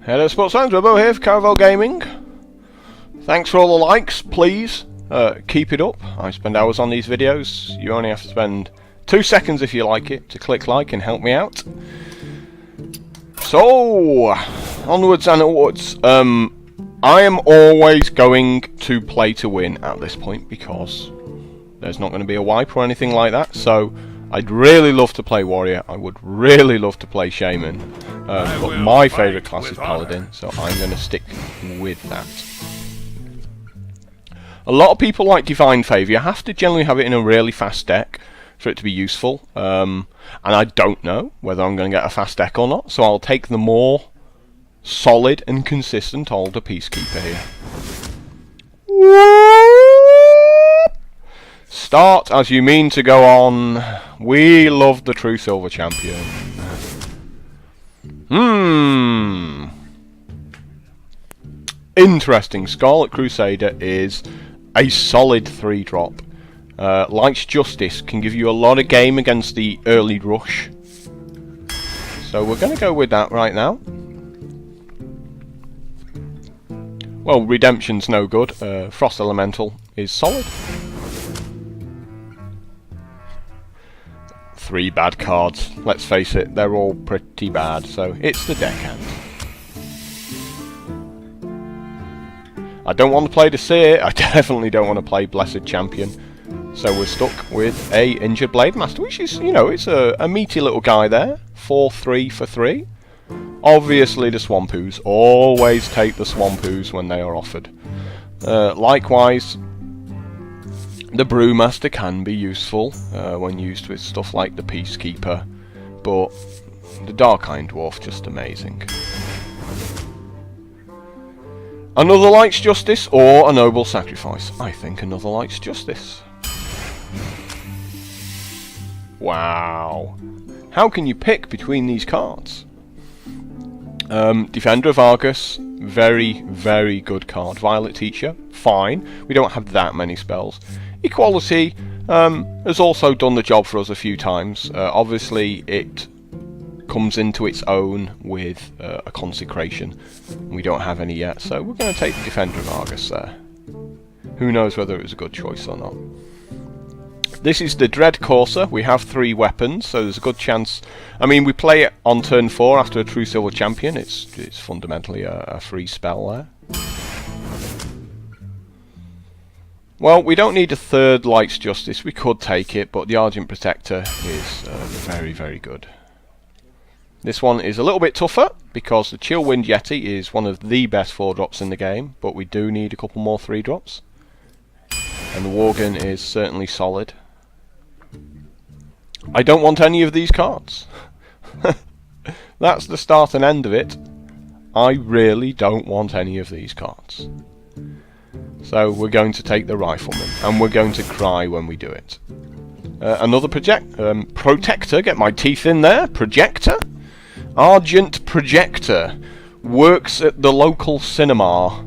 Hello sports fans, Robo here for Caravel Gaming. Thanks for all the likes, please. Keep it up. I spend hours on these videos. You only have to spend 2 seconds if you like it to click like and help me out. So, onwards and upwards. I am always going to play to win at this point because there's not going to be a wipe or anything like that. So, I'd really love to play Warrior. I would really love to play Shaman. But my favourite class is Paladin, so I'm going to stick with that. A lot of people like Divine Favour. You have to generally have it in a really fast deck for it to be useful. And I don't know whether I'm going to get a fast deck or not, so I'll take the more solid and consistent older Peacekeeper here. Start as you mean to go on. We love the true silver champion. Interesting. Scarlet Crusader is a solid 3-drop. Light's Justice can give you a lot of game against the early rush. So we're going to go with that right now. Well, Redemption's no good. Frost Elemental is solid. 3 bad cards. Let's face it, they're all pretty bad, so it's the deckhand. I don't want to play the Seer. I definitely don't want to play Blessed Champion. So we're stuck with a Injured Blade Master, which is, you know, it's a meaty little guy there. 4/3 for 3. Obviously the Swampoos. Always take the Swampoos when they are offered. Likewise, the Brewmaster can be useful when used with stuff like the Peacekeeper, but the Dark Iron Dwarf, just amazing. Another Light's Justice or a Noble Sacrifice? I think another Light's Justice. Wow. How can you pick between these cards? Defender of Argus, very, very good card. Violet Teacher, fine. We don't have that many spells. Equality has also done the job for us a few times. Obviously, it comes into its own with a Consecration. We don't have any yet, so we're going to take the Defender of Argus there. Who knows whether it was a good choice or not. This is the Dread Courser. We have 3 weapons, so there's a good chance. I mean, we play it on turn 4 after a True Silver Champion. It's fundamentally a free spell there. Well, we don't need a 3rd Light's Justice. We could take it, but the Argent Protector is very, very good. This one is a little bit tougher because the Chillwind Yeti is one of the best 4-drops in the game, but we do need a couple more 3-drops. And the Worgen is certainly solid. I don't want any of these cards. That's the start and end of it. I really don't want any of these cards. So we're going to take the Rifleman, and we're going to cry when we do it. Another Protector, get my teeth in there, Projector. Argent Projector works at the local cinema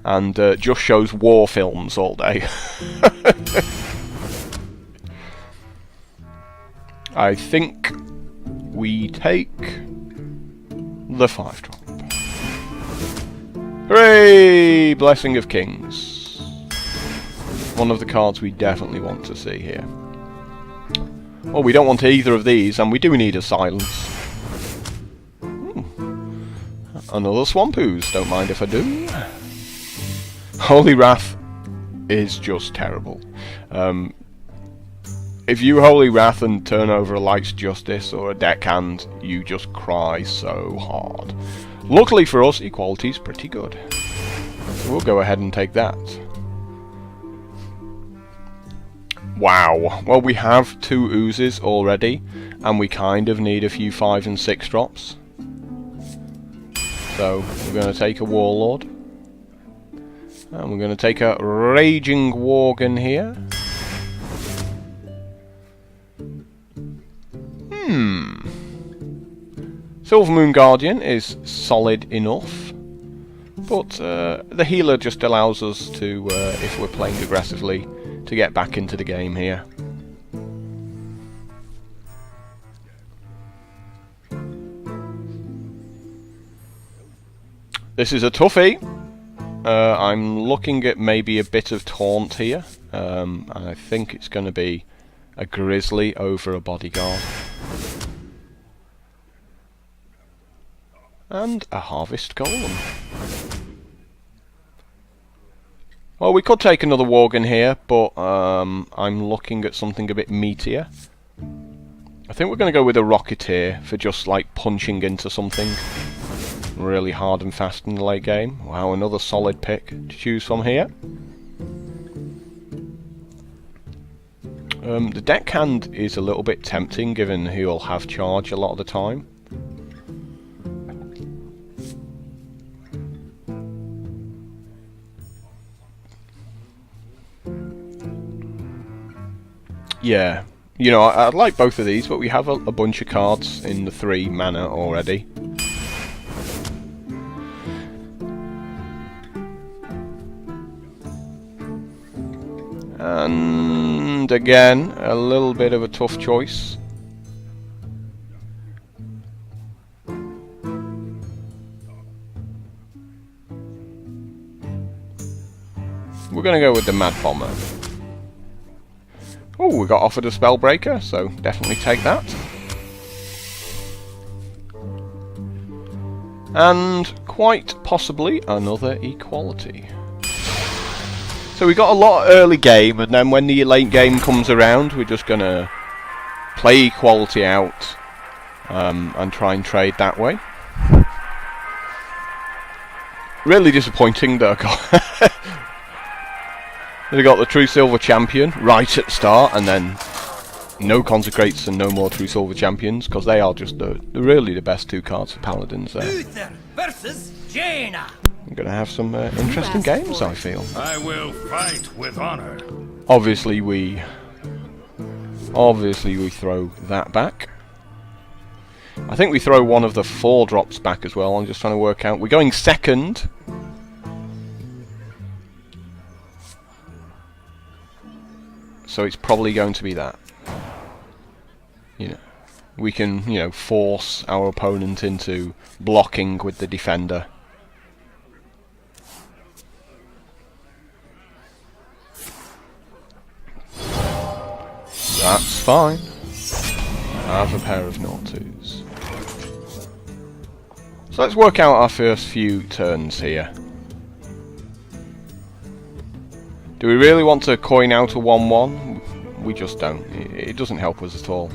and just shows war films all day. I think we take the 5-drop. Hooray! Blessing of Kings. One of the cards we definitely want to see here. Well, we don't want either of these, and we do need a Silence. Another Swampoos, don't mind if I do. Holy Wrath is just terrible. If you Holy Wrath and turn over a Light's Justice or a Deckhand, you just cry so hard. Luckily for us, Equality's pretty good. So we'll go ahead and take that. Wow. Well, we have 2 Oozes already, and we kind of need a few 5 and 6 drops. So we're going to take a Warlord. And we're going to take a Raging Worgen here. Silvermoon Guardian is solid enough, but the healer just allows us to, if we're playing aggressively, to get back into the game here. This is a toughie. I'm looking at maybe a bit of taunt here. And I think it's going to be a grizzly over a bodyguard. And a harvest golem. Well, we could take another worgen here, but I'm looking at something a bit meatier. I think we're going to go with a rocketeer for just like punching into something really hard and fast in the late game. Wow, another solid pick to choose from here. The deckhand is a little bit tempting given he'll have charge a lot of the time. Yeah, you know, I'd like both of these, but we have a bunch of cards in the 3 mana already. And again, a little bit of a tough choice. We're going to go with the Mad Bomber. Oh, we got offered a Spellbreaker, so definitely take that. And quite possibly another Equality. So we got a lot early game, and then when the late game comes around, we're just going to play Equality out and try and trade that way. Really disappointing that I got the True Silver Champion right at the start, and then no Consecrates and no more True Silver Champions, because they are just really the best 2 cards for Paladins there. Luther versus Jaina. I'm going to have some interesting games, I feel. I will fight with honor. Obviously we throw that back. I think we throw one of the 4 drops back as well. I'm just trying to work out. We're going second. So it's probably going to be that. You know, we can, you know, force our opponent into blocking with the defender. That's fine. I have a pair of Naughtus. So let's work out our first few turns here. Do we really want to coin out a 1-1? We just don't. It doesn't help us at all.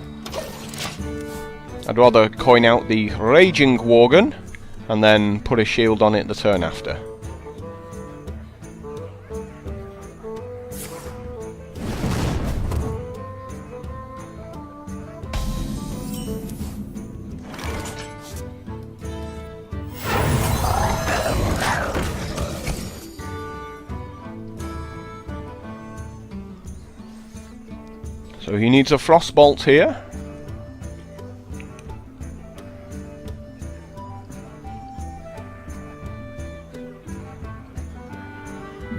I'd rather coin out the Raging Worgen and then put a shield on it the turn after. So he needs a Frostbolt here.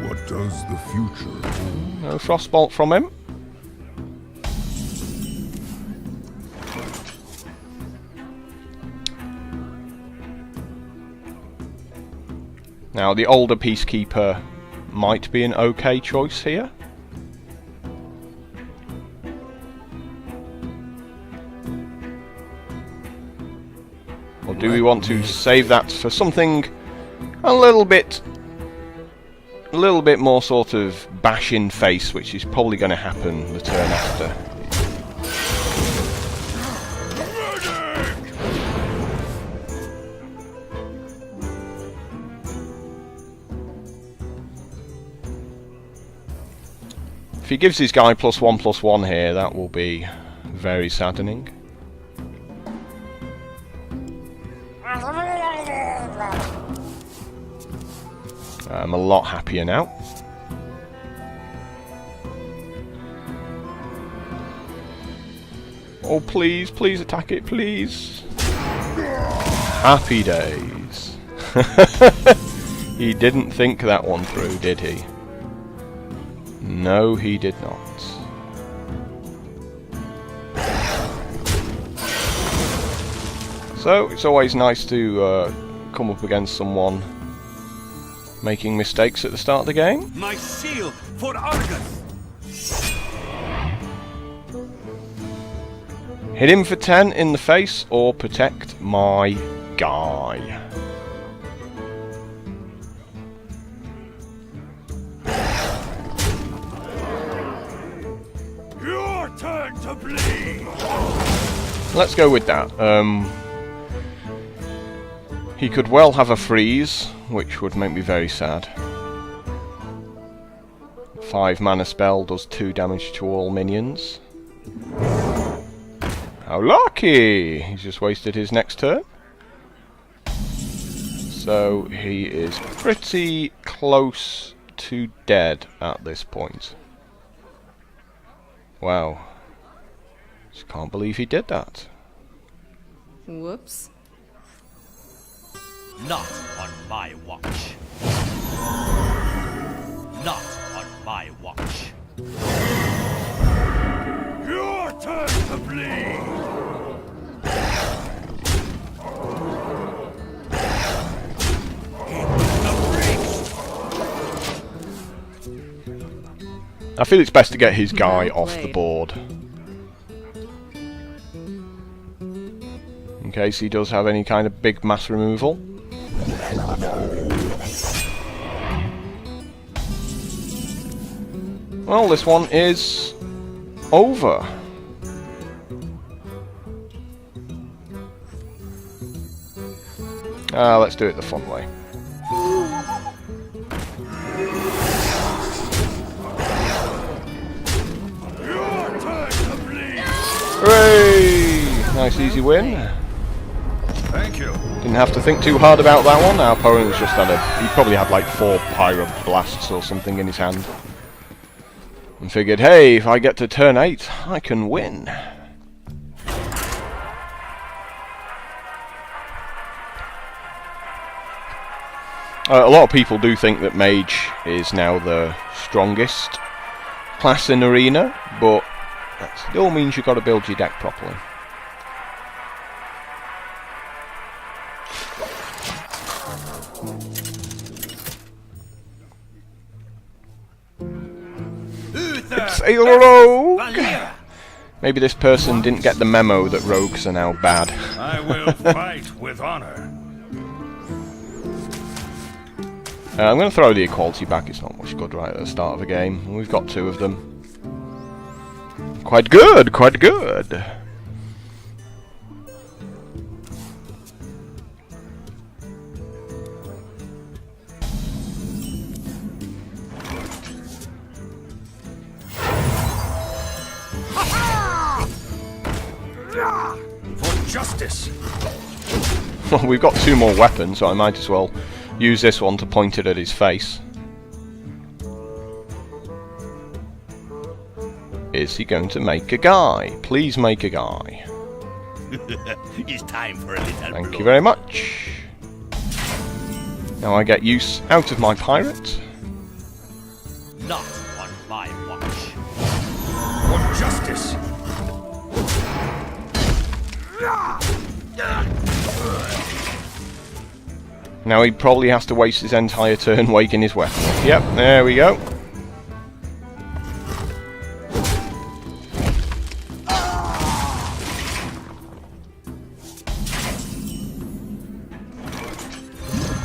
What does the future hold? No Frostbolt from him. Now the older Peacekeeper might be an okay choice here. Or do we want to save that for something a little bit more sort of bash in face, which is probably going to happen the turn after. If he gives his guy +1/+1 here, that will be very saddening. I'm a lot happier now. Oh, please, please attack it, please. Happy days. He didn't think that one through, did he? No, he did not. So, it's always nice to come up against someone making mistakes at the start of the game. My shield for Argus. Hit him for 10 in the face or protect my guy. Your turn to bleed. Let's go with that. He could well have a freeze, which would make me very sad. 5 mana spell does 2 damage to all minions. How lucky! He's just wasted his next turn. So he is pretty close to dead at this point. Wow. Just can't believe he did that. Whoops. Not on my watch. Not on my watch. Your turn to bleed. I feel it's best to get his guy off the board. In case he does have any kind of big mass removal. Well, this one is over. Let's do it the fun way. Hooray! Nice easy win. Thank you. Didn't have to think too hard about that one. Our opponent was just had he probably had like 4 pyro blasts or something in his hand. And figured, hey, if I get to turn 8, I can win. A lot of people do think that Mage is now the strongest class in Arena, but that still means you've got to build your deck properly. It's a rogue! Maybe this person didn't get the memo that rogues are now bad. I will fight with honor. I'm going to throw the equality back. It's not much good right at the start of a game. We've got 2 of them. Quite good, quite good. For justice. Well, we've got 2 more weapons, so I might as well use this one to point it at his face. Is he going to make a guy? Please make a guy. It's time for a little Thank you very much. Now I get use out of my pirate. Not on my watch. For justice. Now he probably has to waste his entire turn waking his weapon. Yep, there we go.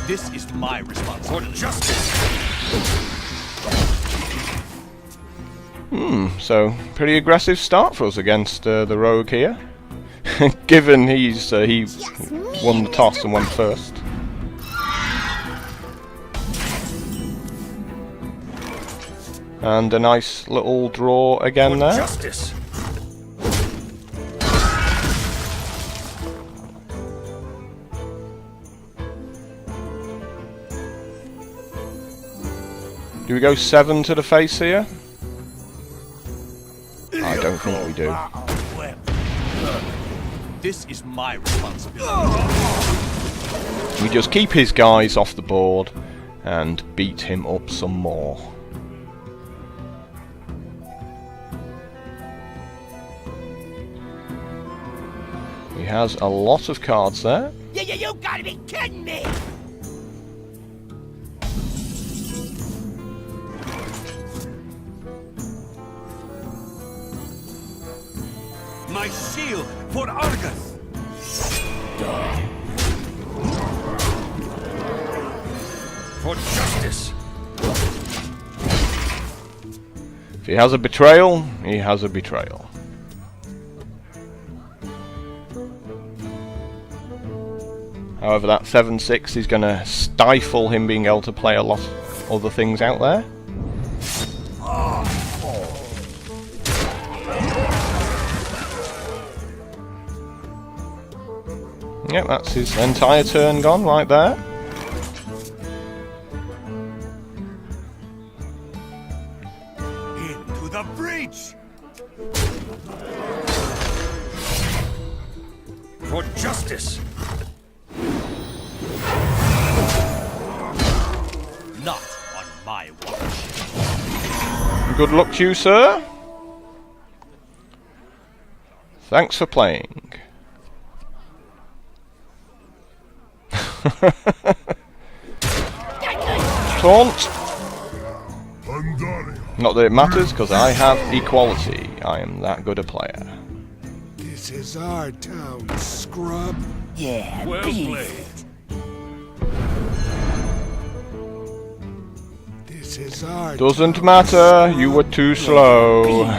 This is my responsibility. For justice. So pretty aggressive start for us against the rogue here. Given he won the toss and went first. And a nice little draw again there. Justice. Do we go 7 to the face here? I don't think we do. This is my responsibility. We just keep his guys off the board and beat him up some more. He has a lot of cards there. You gotta be kidding me! my shield for Argus. For justice. If he has a betrayal, he has a betrayal. However, that 7-6 is going to stifle him being able to play a lot of other things out there. Yep, that's his entire turn gone right there. Into the breach. For justice. Not on my watch. Good luck to you, sir. Thanks for playing. Taunt. Not that it matters, because I have equality. I am that good a player. This is our town, scrub. Yeah, Well beat played. it. This is our Doesn't matter, you were too slow.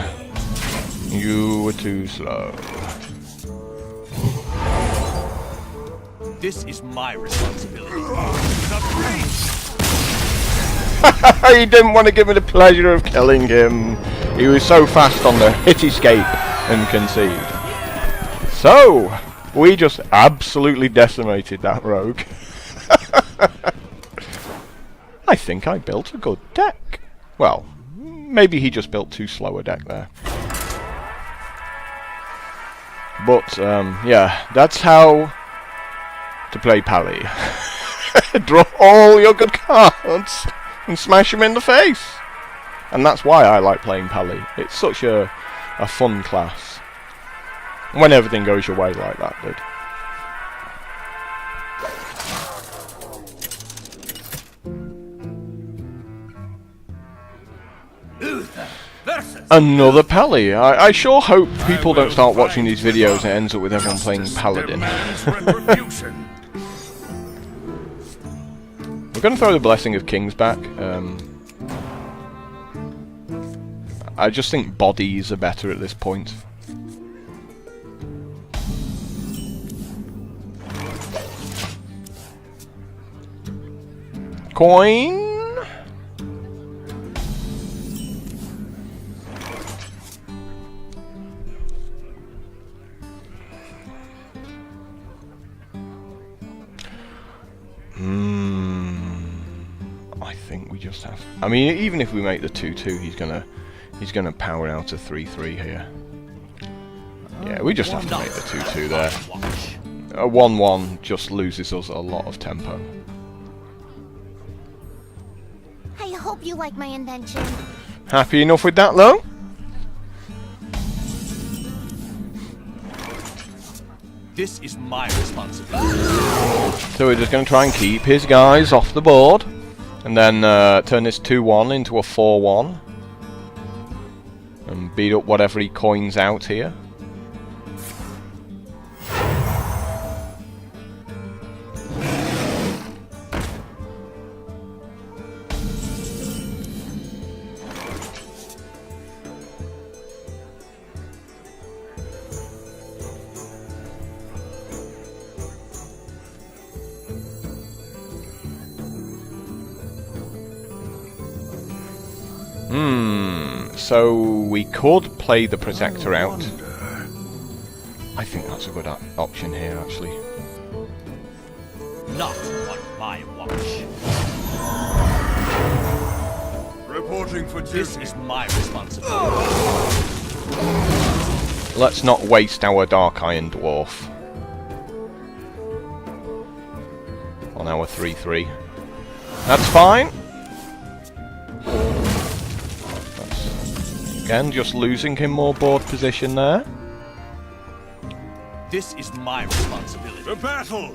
You were too slow. This is my responsibility. The breach. He didn't want to give me the pleasure of killing him. He was so fast on the hit escape and concede. So, we just absolutely decimated that rogue. I think I built a good deck. Well, maybe he just built too slow a deck there. But, yeah, that's how to play Pally. Draw all your good cards and smash him in the face. And that's why I like playing Pally. It's such a fun class. When everything goes your way like that, dude. Another Pally. I sure hope people don't start watching these videos and it ends up with everyone playing Paladin. We're going to throw the Blessing of Kings back. I just think bodies are better at this point. Coin. I think we just have. I mean, even if we make the 2-2, he's gonna power out a 3-3 here. Yeah, we just have to make the 2-2 there. A 1-1 just loses us a lot of tempo. I hope you like my invention. Happy enough with that, though? This is my responsibility. So we're just going to try and keep his guys off the board. And then turn this 2-1 into a 4-1. And beat up whatever he coins out here. So we could play the Protector out. I think that's a good option here, actually. Not on my watch. Reporting for duty. This is my responsibility. Let's not waste our Dark Iron Dwarf on our 3-3. That's fine. Again, just losing him more board position there. This is my responsibility. The battle.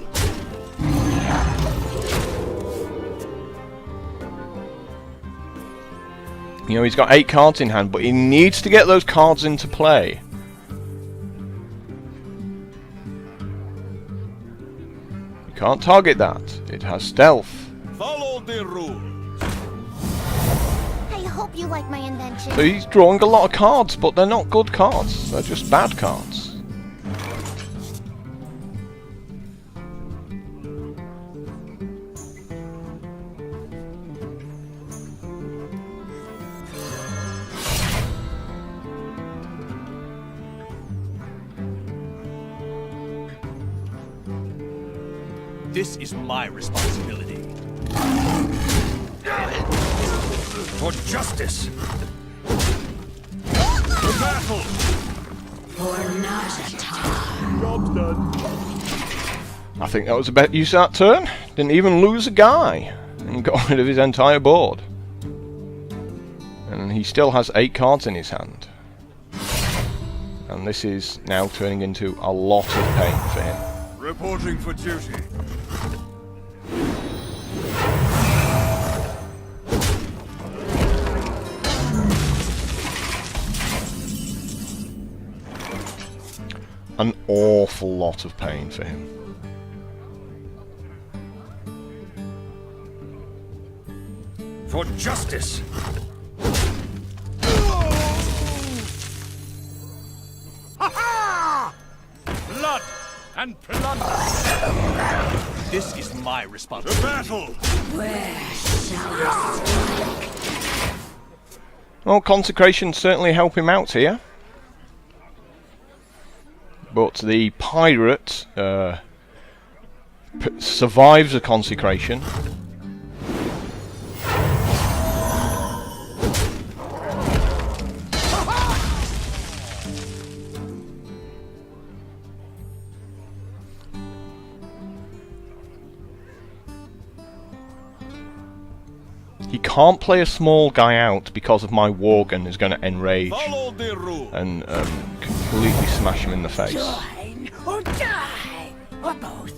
You know, he's got 8 cards in hand, but he needs to get those cards into play. can't target that. It has stealth. Follow the rules. I hope you like my invention. So he's drawing a lot of cards, but they're not good cards. They're just bad cards. This is my responsibility. For justice. For battle. Job's done. I think that was a better use of that turn. Didn't even lose a guy. And got rid of his entire board. And he still has 8 cards in his hand. And this is now turning into a lot of pain for him. Reporting for duty. An awful lot of pain for him. For justice. Blood and plunder. This is my responsibility. To battle. Well, consecration certainly help him out here. But the pirate survives a consecration. He can't play a small guy out because of my Worgen is going to enrage Follow the rules. and completely smash him in the face. Join or die, or both.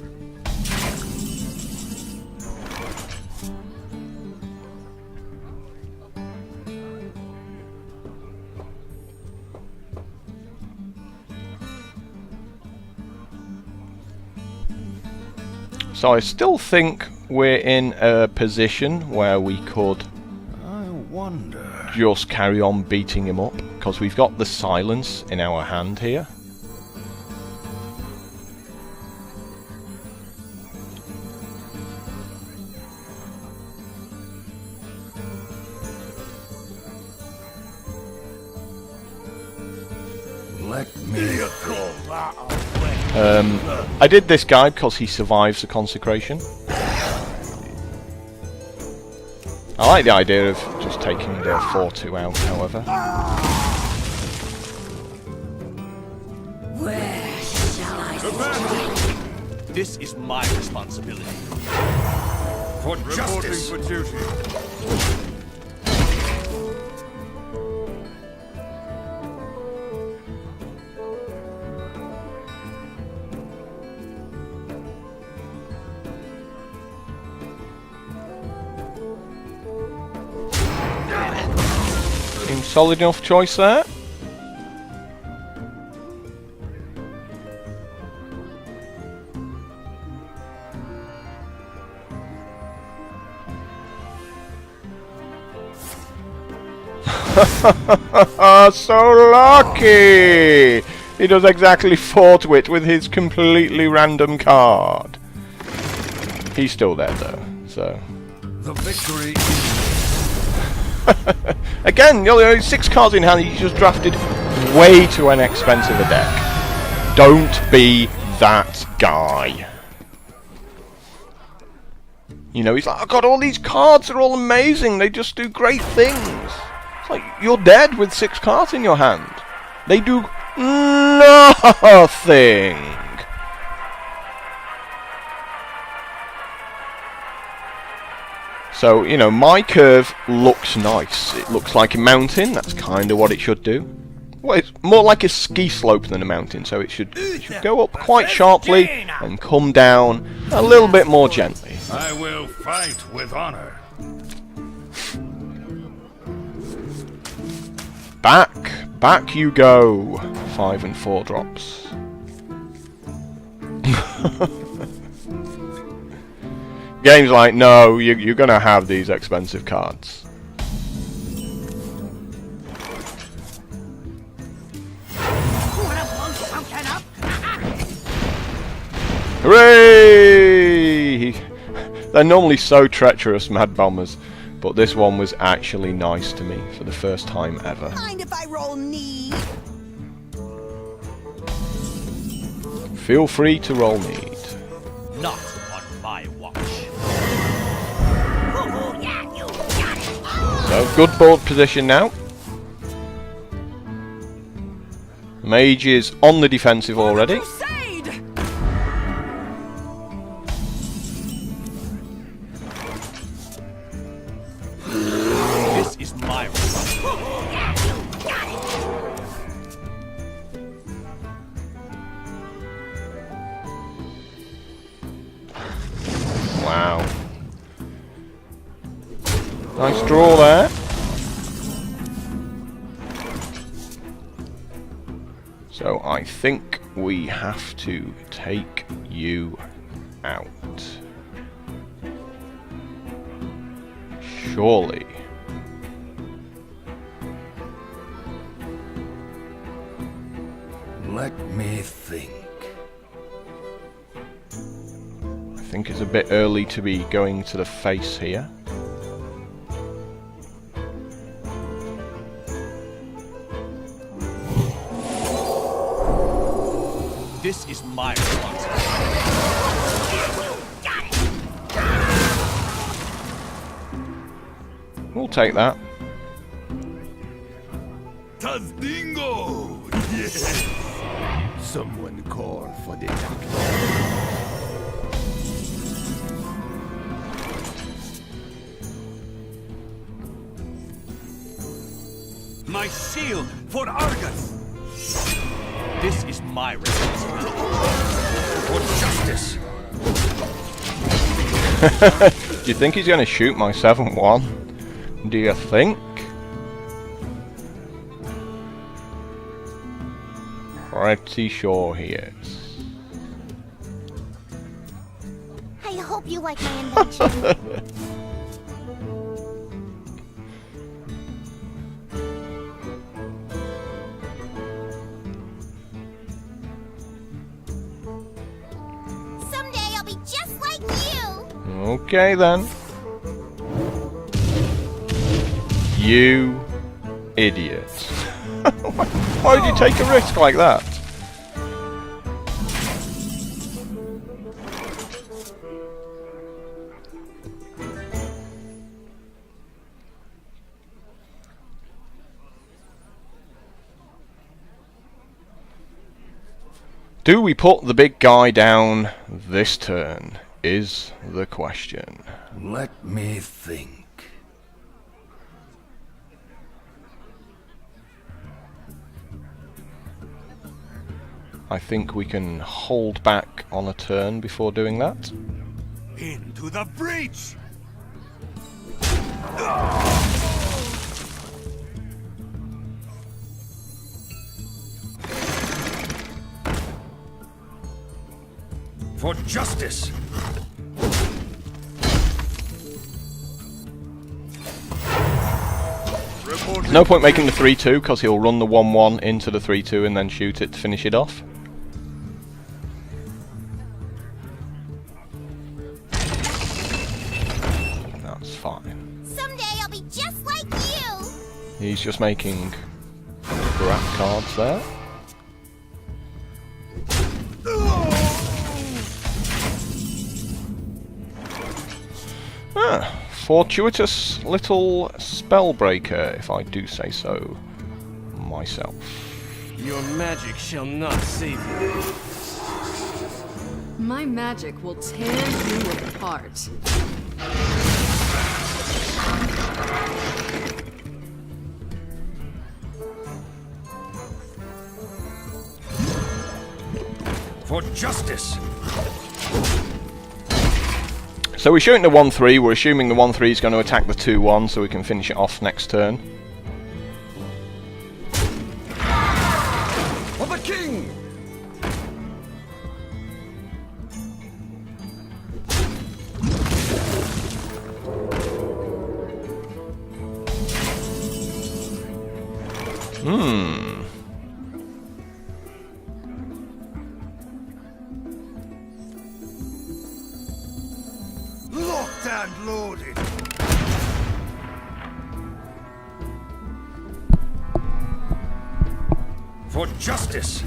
So I still think we're in a position where we could I wonder. just carry on beating him up, because we've got the silence in our hand here. Let me go. I did this guy because he survives the consecration. I like the idea of just taking the 4-2 out, however. Where shall I strike? This is my responsibility. For Reporting justice. for duty. Seems solid enough choice there. So lucky! He does exactly 4 to it with his completely random card. He's still there though, so... The victory. Again, you know, 6 cards in hand, he's just drafted way too inexpensive a deck. Don't be that guy. You know, he's like, I've got all these cards, they're all amazing, they just do great things. It's like, you're dead with 6 cards in your hand. They do nothing. So, you know, my curve looks nice. It looks like a mountain, that's kind of what it should do. Well, it's more like a ski slope than a mountain, so it should go up quite sharply and come down a little bit more gently. I will fight with honor. Back you go. 5 and 4 drops. Game's like, no, you're gonna have these expensive cards. Hooray! They're normally so treacherous, Mad Bombers, but this one was actually nice to me for the first time ever. Mind if I roll need? Feel free to roll need. Not on my watch. Oh, yeah, you got it. So, good board position now. Mage is on the defensive already. Crusade! This is my responsibility. Yeah, you got it. Wow. Nice draw there. So I think we have to take you out. Surely. Let me think. I think it's a bit early to be going to the face here. This is my responsibility. We'll take that. Tazdingo! Yes! Someone call for the doctor. My shield for Argus. This is my responsibility. For justice! Do you think he's going to shoot my 7-1? Do you think? Pretty sure he is. I hope you like my invention. Someday I'll be just like you. Okay then. You idiot. Why did you take a risk like that? Do we put the big guy down this turn, is the question. Let me think. I think we can hold back on a turn before doing that. Into the breach. For justice! No point making the 3-2 because he'll run the 1-1 into the 3-2 and then shoot it to finish it off. That's fine. Someday I'll be just like you. He's just making crap cards there. Fortuitous little spellbreaker, if I do say so myself. Your magic shall not save you. My magic will tear you apart. For justice! So we're shooting the 1-3, we're assuming the 1-3 is going to attack the 2-1 so we can finish it off next turn. For the king! Locked and loaded. For justice.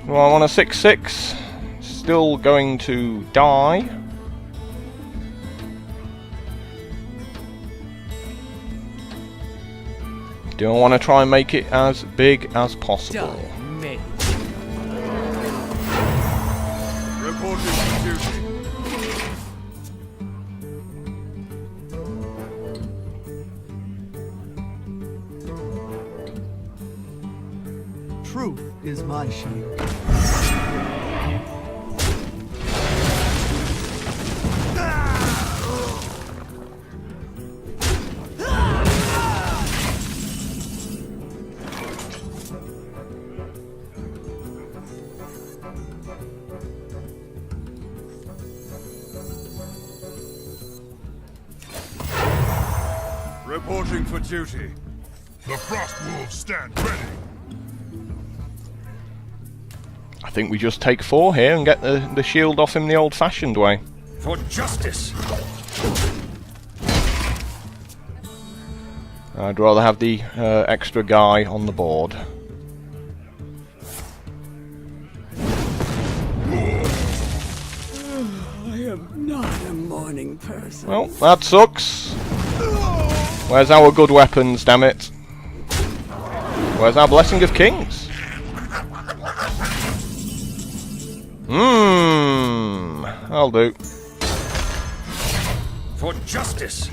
Well, I'm on a 6/6. Still going to die. Do I want to try and make it as big as possible? Reporting for duty. Truth is my shield. Reporting for duty. The Frost Wolves stand ready. I think we just take 4 here and get the shield off him the old-fashioned way. For justice. I'd rather have the extra guy on the board. I am not a morning person. Well, that sucks. Where's our good weapons, damn it? Where's our Blessing of Kings? I'll do. For justice.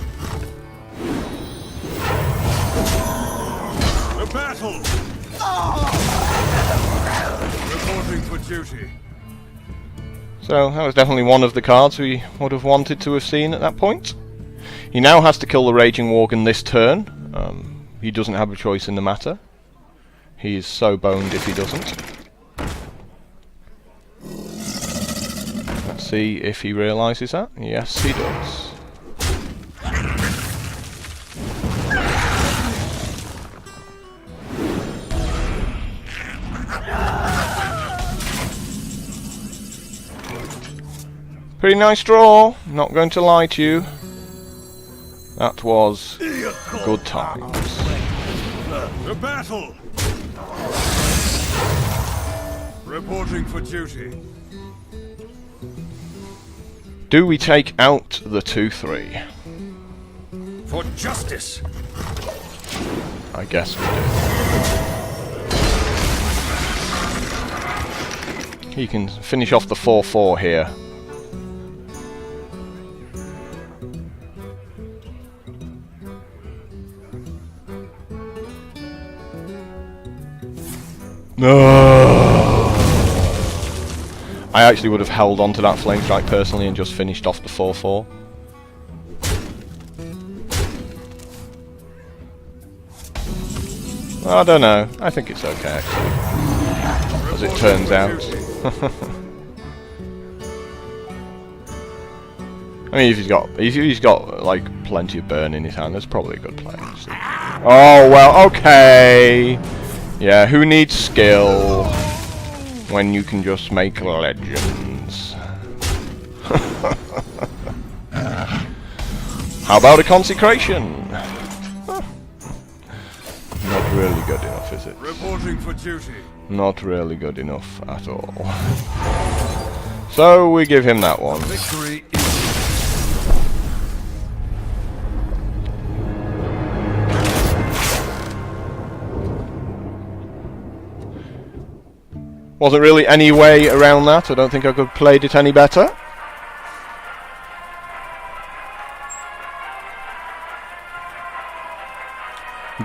The battle. Reporting for duty. So that was definitely one of the cards we would have wanted to have seen at that point. He now has to kill the Raging Worgen this turn. He doesn't have a choice in the matter. He is so boned if he doesn't. Let's see if he realises that. Yes, he does. Pretty nice draw, not going to lie to you. That was good times. The battle. Reporting for duty. Do we take out the 2/3? For justice. I guess we do. He can finish off the 4/4 here. No. I actually would have held on to that flame strike personally and just finished off the 4/4. I don't know. I think it's okay actually, as it turns out. I mean, if he's got like plenty of burn in his hand, that's probably a good play. Actually. Oh well, okay. Yeah, who needs skill when you can just make legends? How about a consecration? Not really good enough, is it? Reporting for duty. Not really good enough at all. So we give him that one. Victory. Wasn't really any way around that. I don't think I could have played it any better.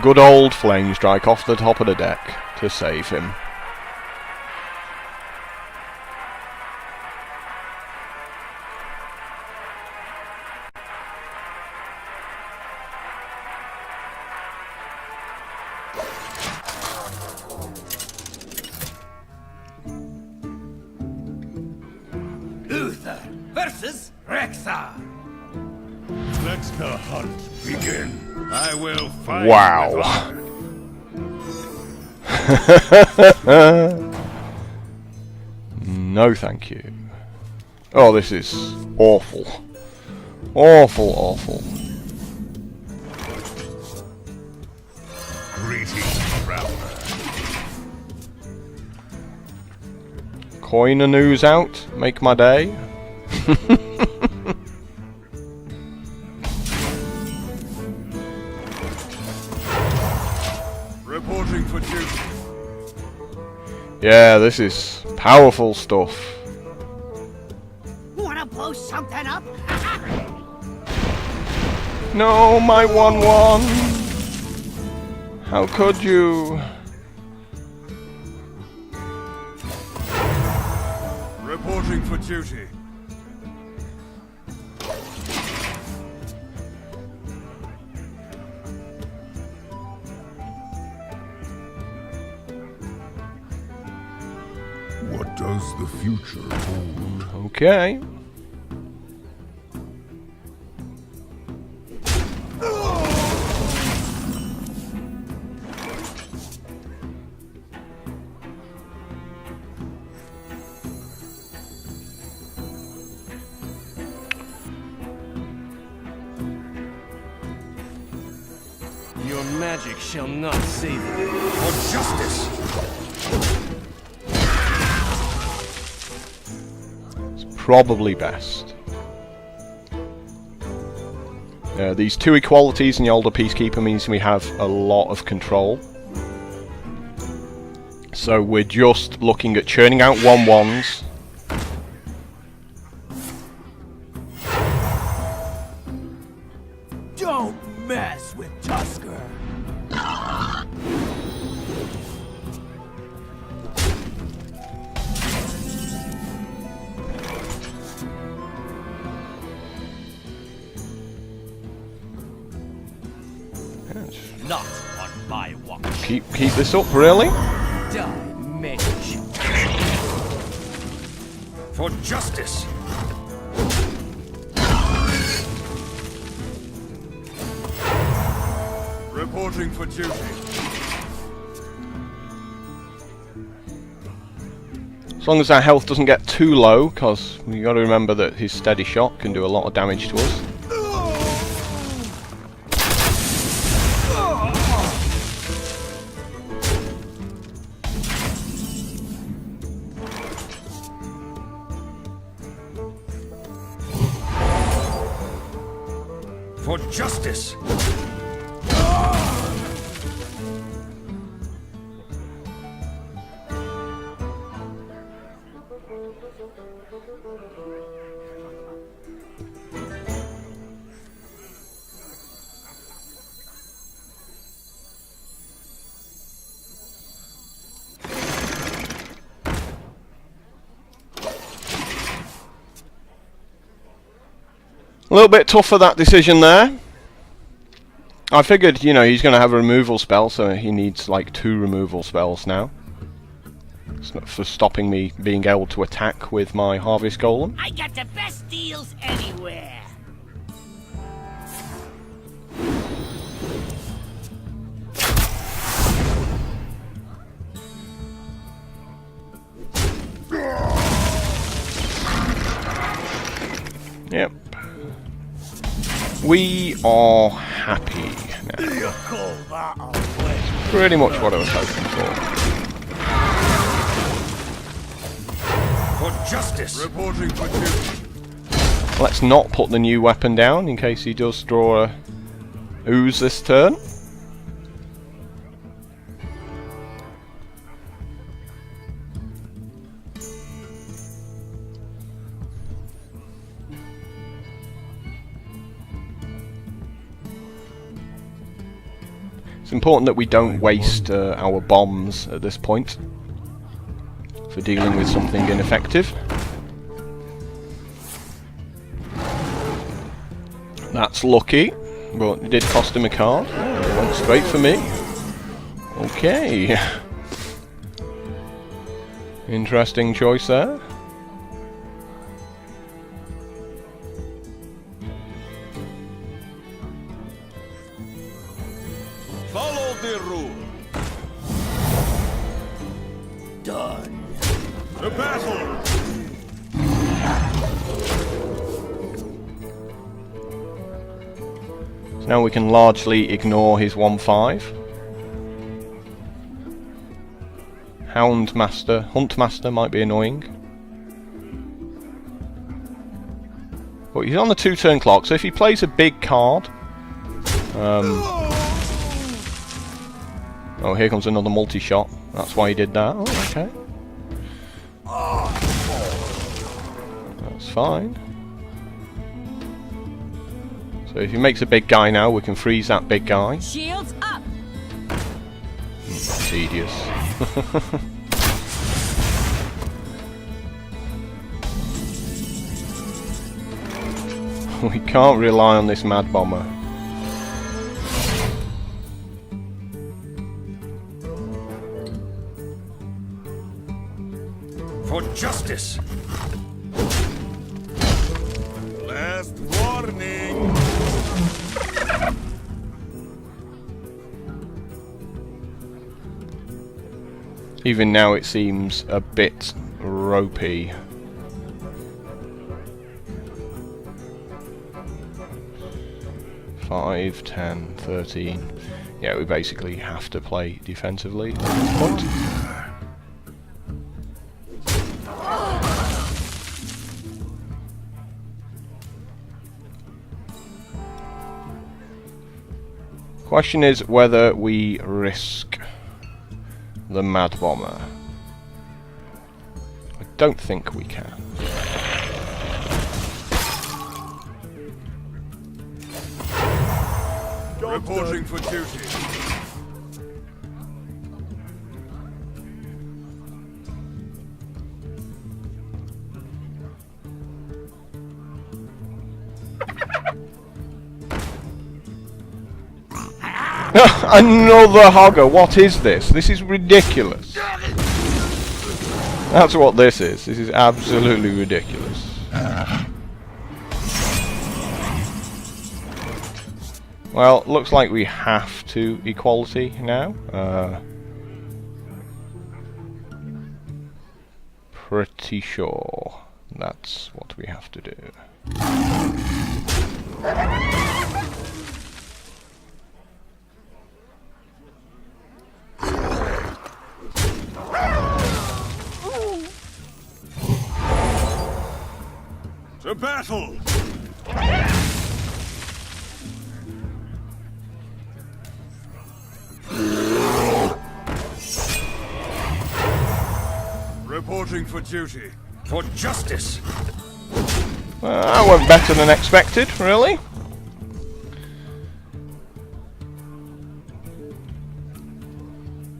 Good old flame strike off the top of the deck to save him. Uther versus Rexar. Let the hunt begin. I will find Wow. with honor. No, thank you. Oh, this is awful. Awful, awful. Greetings, traveler. Coin and ooze out. Make my day. Reporting for duty. Yeah, this is powerful stuff. Wanna blow something up? No, my 1/1. How could you? Reporting for duty. What does the future hold? Okay. Your magic shall not save you. For justice! It's probably best. These two equalities in the older Peacekeeper means we have a lot of control. So we're just looking at churning out 1/1s. Don't mess with Tusker. Not on my watch. Keep this up, really? Die, mage. For justice! Reporting for duty. As long as our health doesn't get too low, because we got to remember that his steady shot can do a lot of damage to us. For justice! A little bit tough for that decision there. I figured, you know, he's going to have a removal spell, so he needs like 2 removal spells now. It's not for stopping me being able to attack with my Harvest Golem. I got the best deals anywhere. Yep. We are happy now. You call that a win? Pretty much what I was hoping for. For justice! Reporting for duty. Let's not put the new weapon down in case he does draw a ooze this turn. It's important that we don't waste our bombs at this point for dealing with something ineffective. That's lucky, but it did cost him a card. It went straight for me. Okay. Interesting choice there. To battle! So now we can largely ignore his 1/5. Huntmaster might be annoying. But he's on the 2-turn clock, so if he plays a big card... oh, here comes another multi-shot. That's why he did that. Oh, okay. That's fine. So if he makes a big guy now, we can freeze that big guy. Shields up! Tedious. We can't rely on this Mad Bomber. For justice! Last warning! Even now it seems a bit ropey. Five, 10, 13. Yeah, we basically have to play defensively at this point. Question is whether we risk the Mad Bomber. I don't think we can. Reporting for duty. Another hogger! What is this? This is ridiculous. That's what this is. This is absolutely ridiculous. Well, looks like we have to equality now. Pretty sure that's what we have to do. To battle! Reporting for duty. For justice! That went better than expected, really.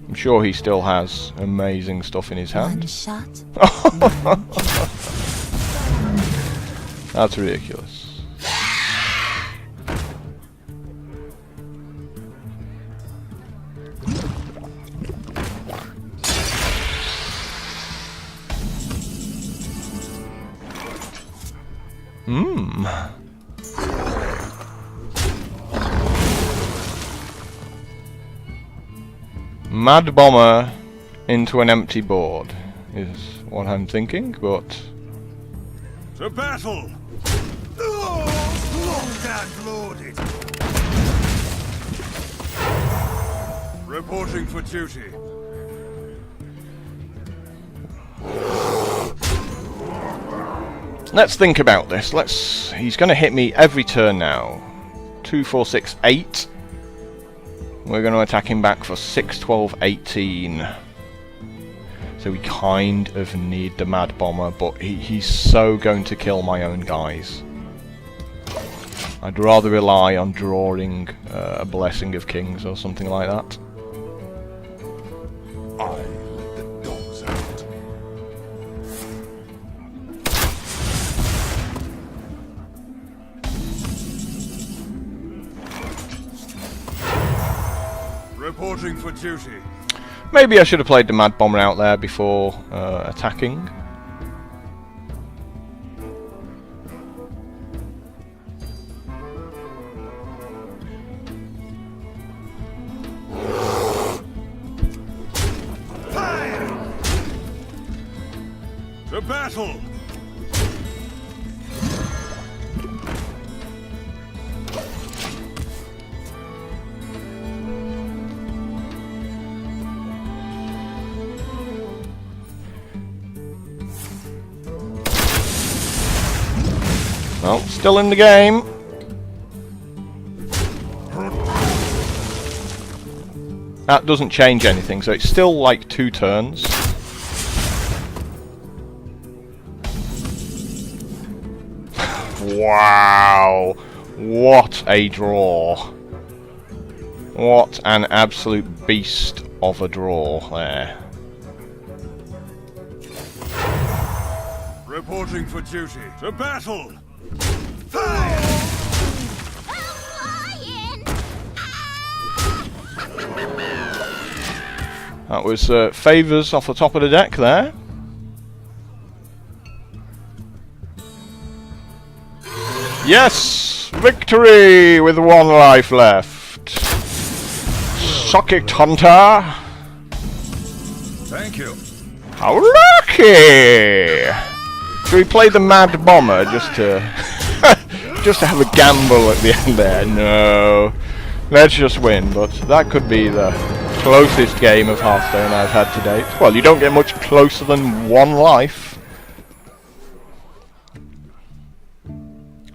I'm sure he still has amazing stuff in his hand. Shot. That's ridiculous. Mad Bomber into an empty board is what I'm thinking, but... To battle! Locked and loaded! Reporting for duty. Let's think about this. He's going to hit me every turn now. 2, 4, 6, 8. We're going to attack him back for 6, 12, 18. So we kind of need the Mad Bomber, but he's so going to kill my own guys. I'd rather rely on drawing a Blessing of Kings or something like that. I let the dogs out. Reporting for duty. Maybe I should have played the Mad Bomber out there before attacking. To battle! Well, still in the game. That doesn't change anything, so it's still like 2 turns. Wow! What a draw. What an absolute beast of a draw there. Reporting for duty. To battle! That was favours off the top of the deck there. Yes! Victory with 1 life left. Suck it, Hunter! Thank you. How lucky! Should we play the Mad Bomber just to just to have a gamble at the end there? No. Let's just win, but that could be the closest game of Hearthstone I've had to date. Well, you don't get much closer than 1 life.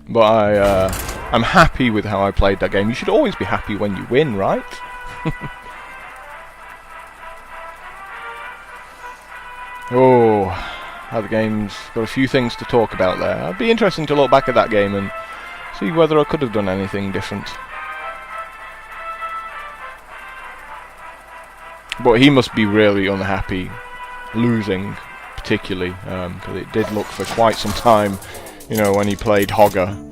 But I'm happy with how I played that game. You should always be happy when you win, right? Oh, that game's got a few things to talk about there. It'd be interesting to look back at that game and see whether I could have done anything different. But he must be really unhappy losing, particularly, because it did look for quite some time, you know, when he played Hogger.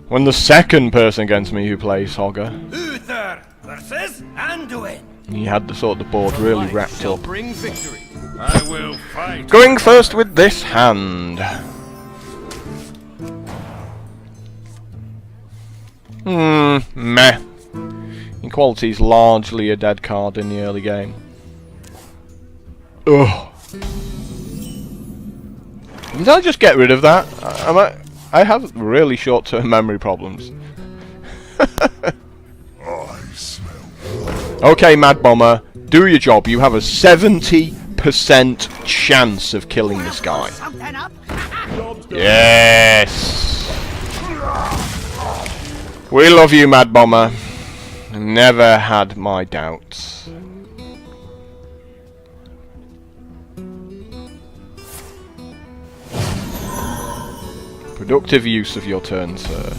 When the second person against me who plays Hogger, Uther versus Anduin. he had the sort of the board really wrapped up. Bring victory. I will fight. Going first with this hand. Meh. Equality's largely a dead card in the early game. Ugh. Did I just get rid of that? I have really short-term memory problems. Okay, Mad Bomber, do your job. You have a 70% chance of killing this guy. Something up? Yes! We love you, Mad Bomber. Never had my doubts. Productive use of your turn, sir.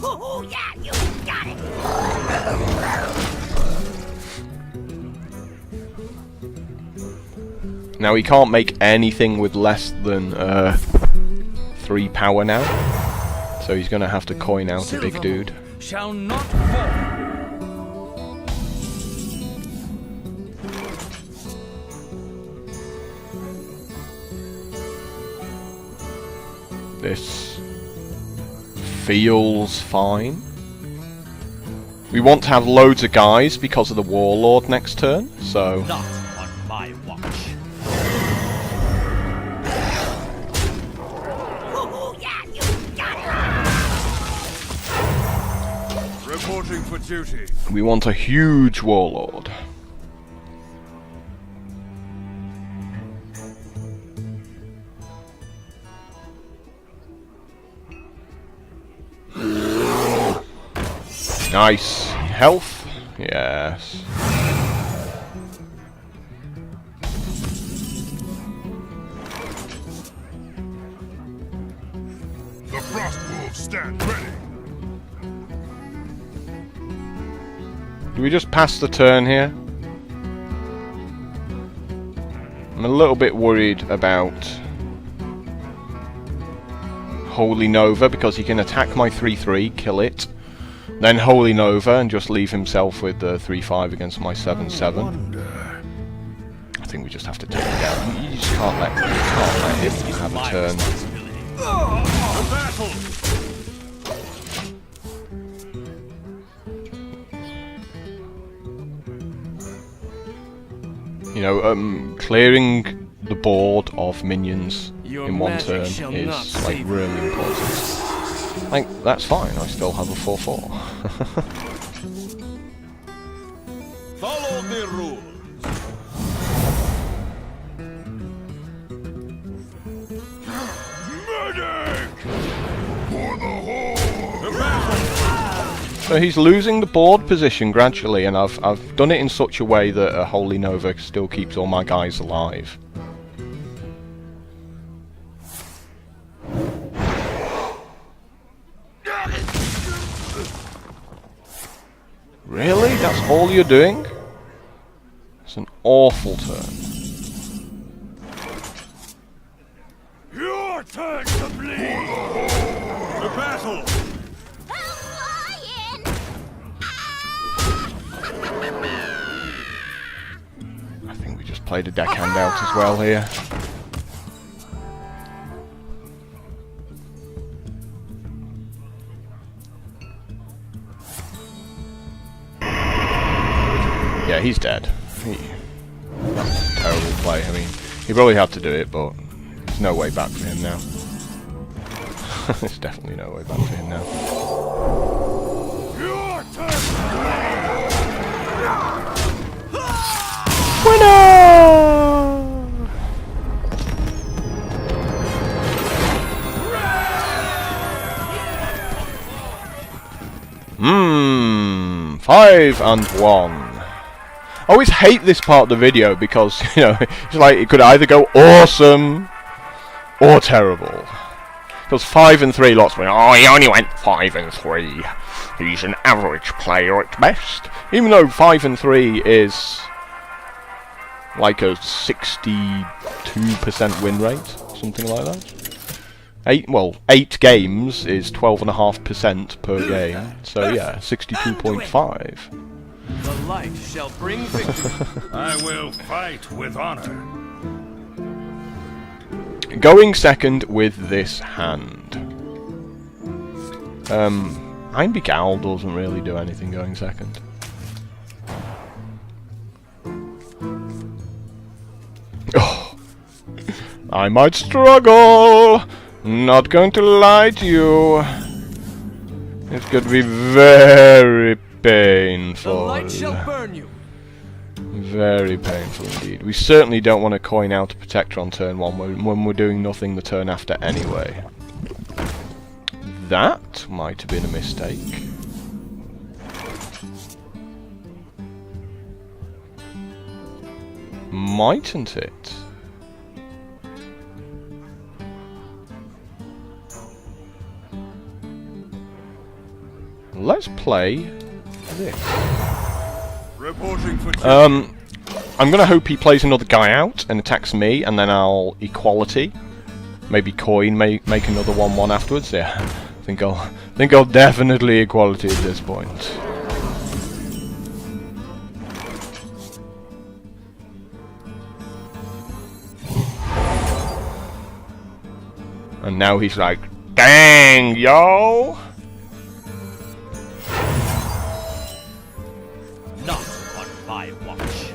Oh, yeah, you got it. Now he can't make anything with less than 3 power now, so he's gonna have to coin out a big dude. Shall not fall. This feels fine. We want to have loads of guys because of the Warlord next turn, so Not on my watch. Oh, yeah, you got it. Reporting for duty. we want a huge Warlord. Nice. Health? Yes. The Frost Wolves stand ready. Do we just pass the turn here? I'm a little bit worried about Holy Nova because he can attack my 3-3, kill it, then Holy Nova and just leave himself with the 3-5 against my 7-7. I think we just have to take it down. You just can't let him have a turn. To battle. You know, clearing the board of minions Your in one magic turn shall not is like save really important. Like, that's fine, I still have a 4/4. Follow the rules. So he's losing the board position gradually, and I've done it in such a way that a Holy Nova still keeps all my guys alive. Really? That's all you're doing? It's an awful turn. Your turn to bleed! The battle! I think we just played a deckhand out as well here. Yeah, he's dead. That's a terrible play. I mean, he probably had to do it, but there's no way back for him now. There's definitely no way back for him now. Your turn! Winner! Mmm, 5-1. I always hate this part of the video because, you know, it's like it could either go awesome or terrible. Because 5-3, lots of people, oh, he only went 5-3. He's an average player at best. Even though 5-3 is like a 62% win rate, something like that. 8 games is 12.5% per game. So yeah, 62.5. The light shall bring victory. I will fight with honor. Going second with this hand. Einbeck Owl doesn't really do anything going second. Oh, I might struggle. Not going to lie to you. It's going to be very painful. The light shall burn you. Very painful indeed. We certainly don't want to coin out a protector on turn 1 when we're doing nothing the turn after anyway. That might have been a mistake. Mightn't it? Let's play this. Reporting for I'm gonna hope he plays another guy out and attacks me, and then I'll equality. Maybe coin, make another 1/1 afterwards. Yeah, I think I'll definitely equality at this point. And now he's like, dang, yo! not on my watch.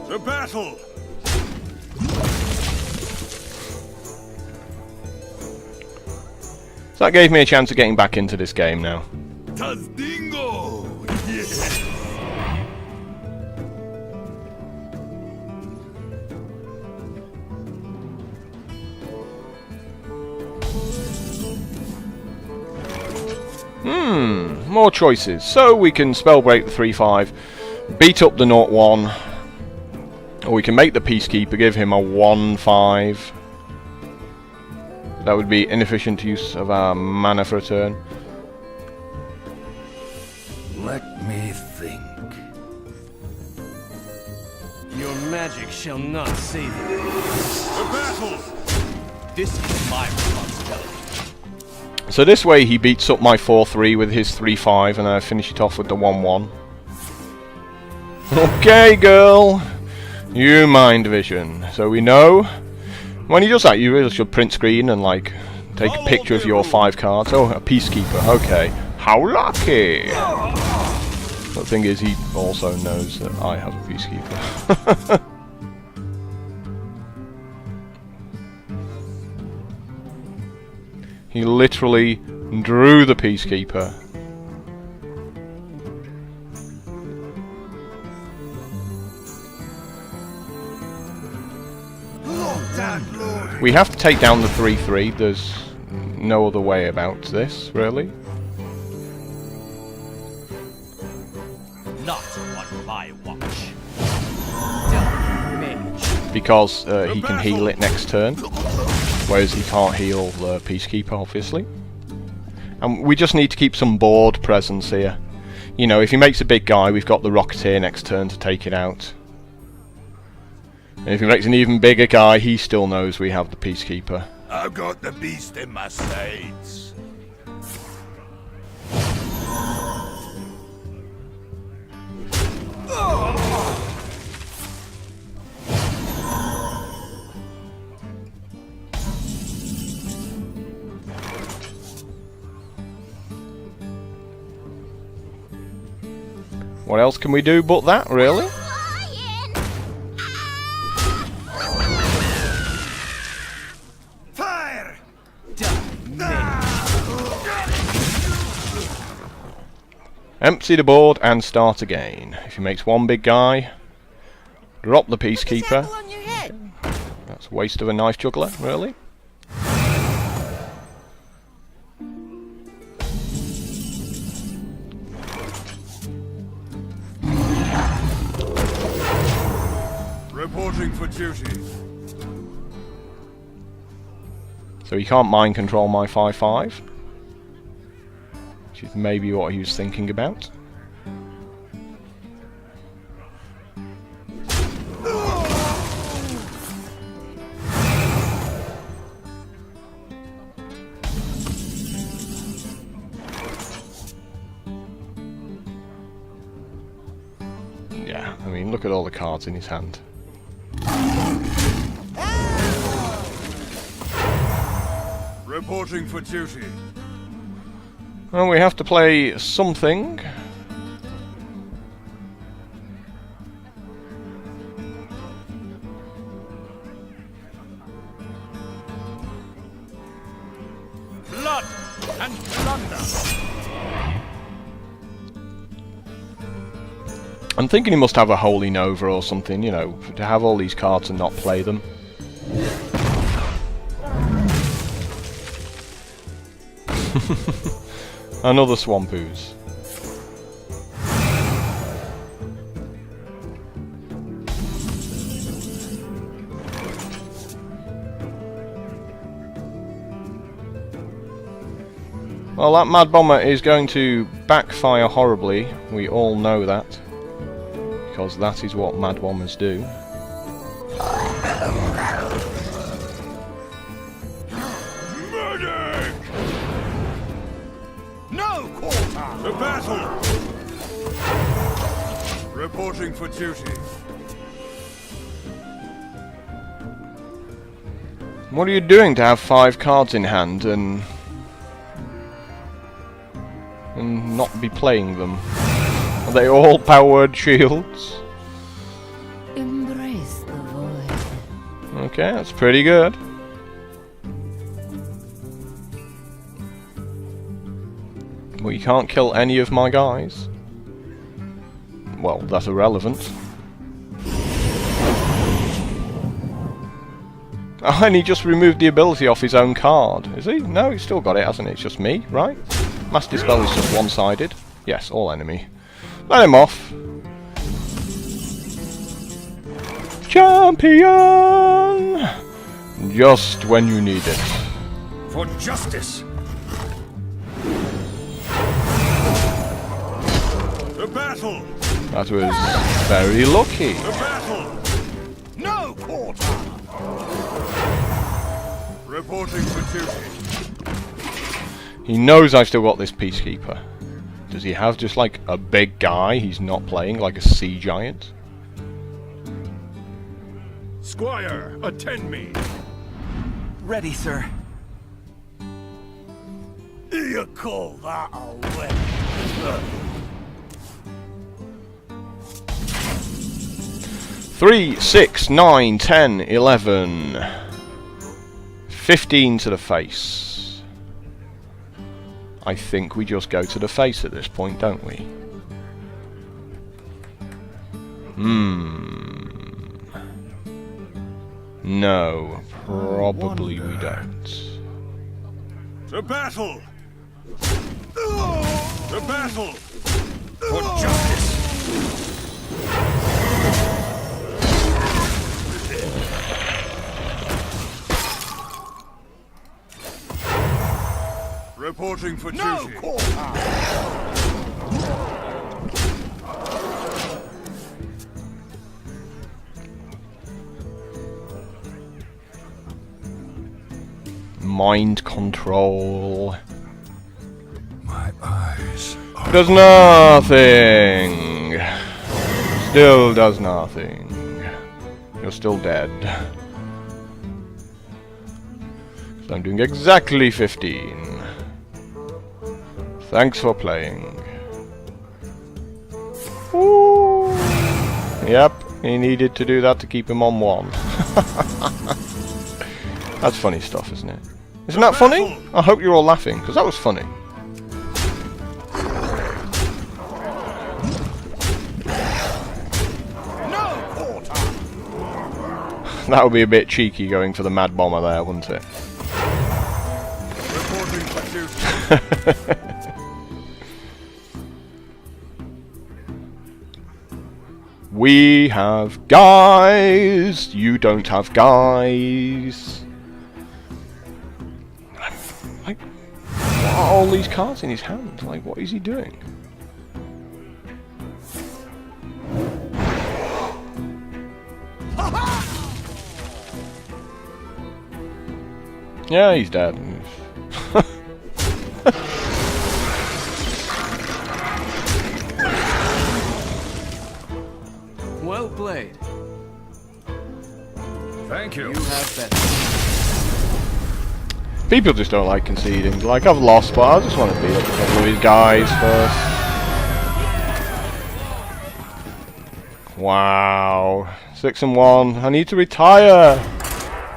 The battle! So that gave me a chance of getting back into this game now. Tazdingo! Yes! More choices. So we can spell break the 3/5, beat up the 0/1, or we can make the Peacekeeper, give him a 1/5. That would be inefficient use of our mana for a turn. Let me think. Your magic shall not save you. The battle! This is my responsibility. So this way he beats up my 4/3 with his 3/5, and I finish it off with the 1/1. Okay, girl. You mind vision. So we know when he does that, you really should print screen and like take a picture of your 5 cards. Oh, a Peacekeeper. Okay. How lucky! The thing is, he also knows that I have a peacekeeper. He literally drew the peacekeeper. We have to take down the 3-3. There's no other way about this, really. Not on my watch. Because he can heal it next turn, whereas he can't heal the peacekeeper, obviously. And we just need to keep some board presence here. You know, if he makes a big guy, we've got the Rocketeer next turn to take it out. And if he makes an even bigger guy, he still knows we have the peacekeeper. I've got the beast in my sights. What else can we do but that, really? Fire! Empty the board and start again. If he makes one big guy, drop the peacekeeper. On your head. That's a waste of a knife juggler, really. Reporting for duty. So he can't mind control my 5-5. Which is maybe what he was thinking about. Yeah, I mean, look at all the cards in his hand. Reporting for duty. Well, we have to play something. Blood and plunder. I'm thinking he must have a Holy Nova or something, you know, to have all these cards and not play them. Another Swamp Ooze. Well, that Mad Bomber is going to backfire horribly. We all know that. Because that is what Mad Bombers do. Medic! No quarter! To battle! Reporting for duty. What are you doing to have 5 cards in hand and not be playing them? Are they all powered shields? Embrace the void. Okay, that's pretty good. Well, you can't kill any of my guys. Well, that's irrelevant. Oh, and he just removed the ability off his own card. Is he? No, he's still got it, hasn't he? It's just me, right? Mass Dispel is just one-sided. Yes, all enemy. Let him off. Champion! Just when you need it. For justice! The battle! That was very lucky. The battle! No quarter! Reporting for duty. He knows I've still got this Peacekeeper. Does he have just like a big guy he's not playing, like a sea giant? Squire, attend me. Ready, sir. You call that a win? 3, 6, 9, 10, 11. 15 to the face. I think we just go to the face at this point, don't we? No, probably we don't. To battle! To battle! For justice! Reporting for duty. Mind control. My eyes are... Does nothing. Still does nothing. You're still dead. So I'm doing exactly 15. Thanks for playing. Ooh. Yep, he needed to do that to keep him on 1. That's funny stuff, isn't it? Isn't that funny? I hope you're all laughing, because that was funny. That would be a bit cheeky going for the Mad Bomber there, wouldn't it? Reporting for duty. We have guys. You don't have guys. Like, what are all these cards in his hand? Like, what is he doing? Yeah, he's dead. Well played. Thank you. You have better. People just don't like conceding. Like, I've lost, but I just want to beat up a couple of these guys first. Wow. 6 and 1. I need to retire.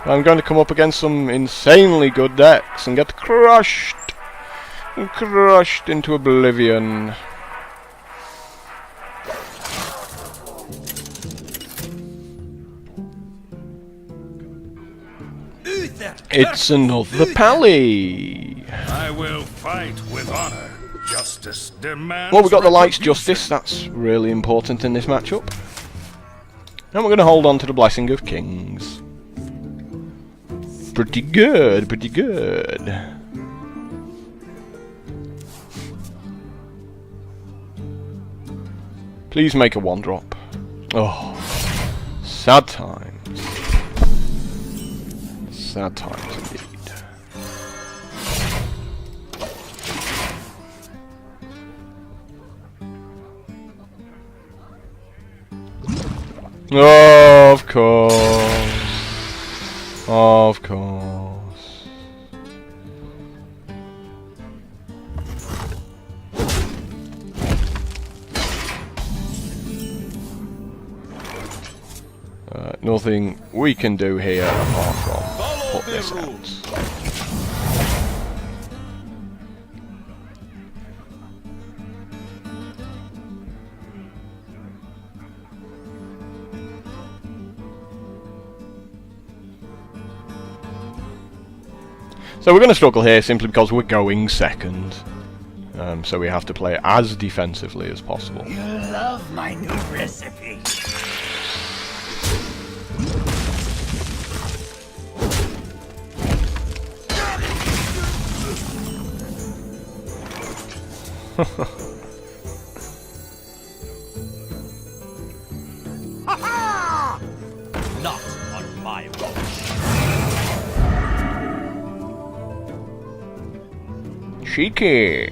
I'm going to come up against some insanely good decks and get crushed. Crushed into oblivion. It's another Pally. I will fight with honor. Justice demands. Well, we got the lights retribution. justice. That's really important in this matchup. And we're going to hold on to the Blessing of Kings. Pretty good, pretty good. Please make a 1-drop. Oh, sad times. Sad times indeed. Oh, of course. Of course. Nothing we can do here apart from put this out. So we're going to struggle here simply because we're going second. So we have to play as defensively as possible. You love my new recipe. Not on my watch. Cheeky.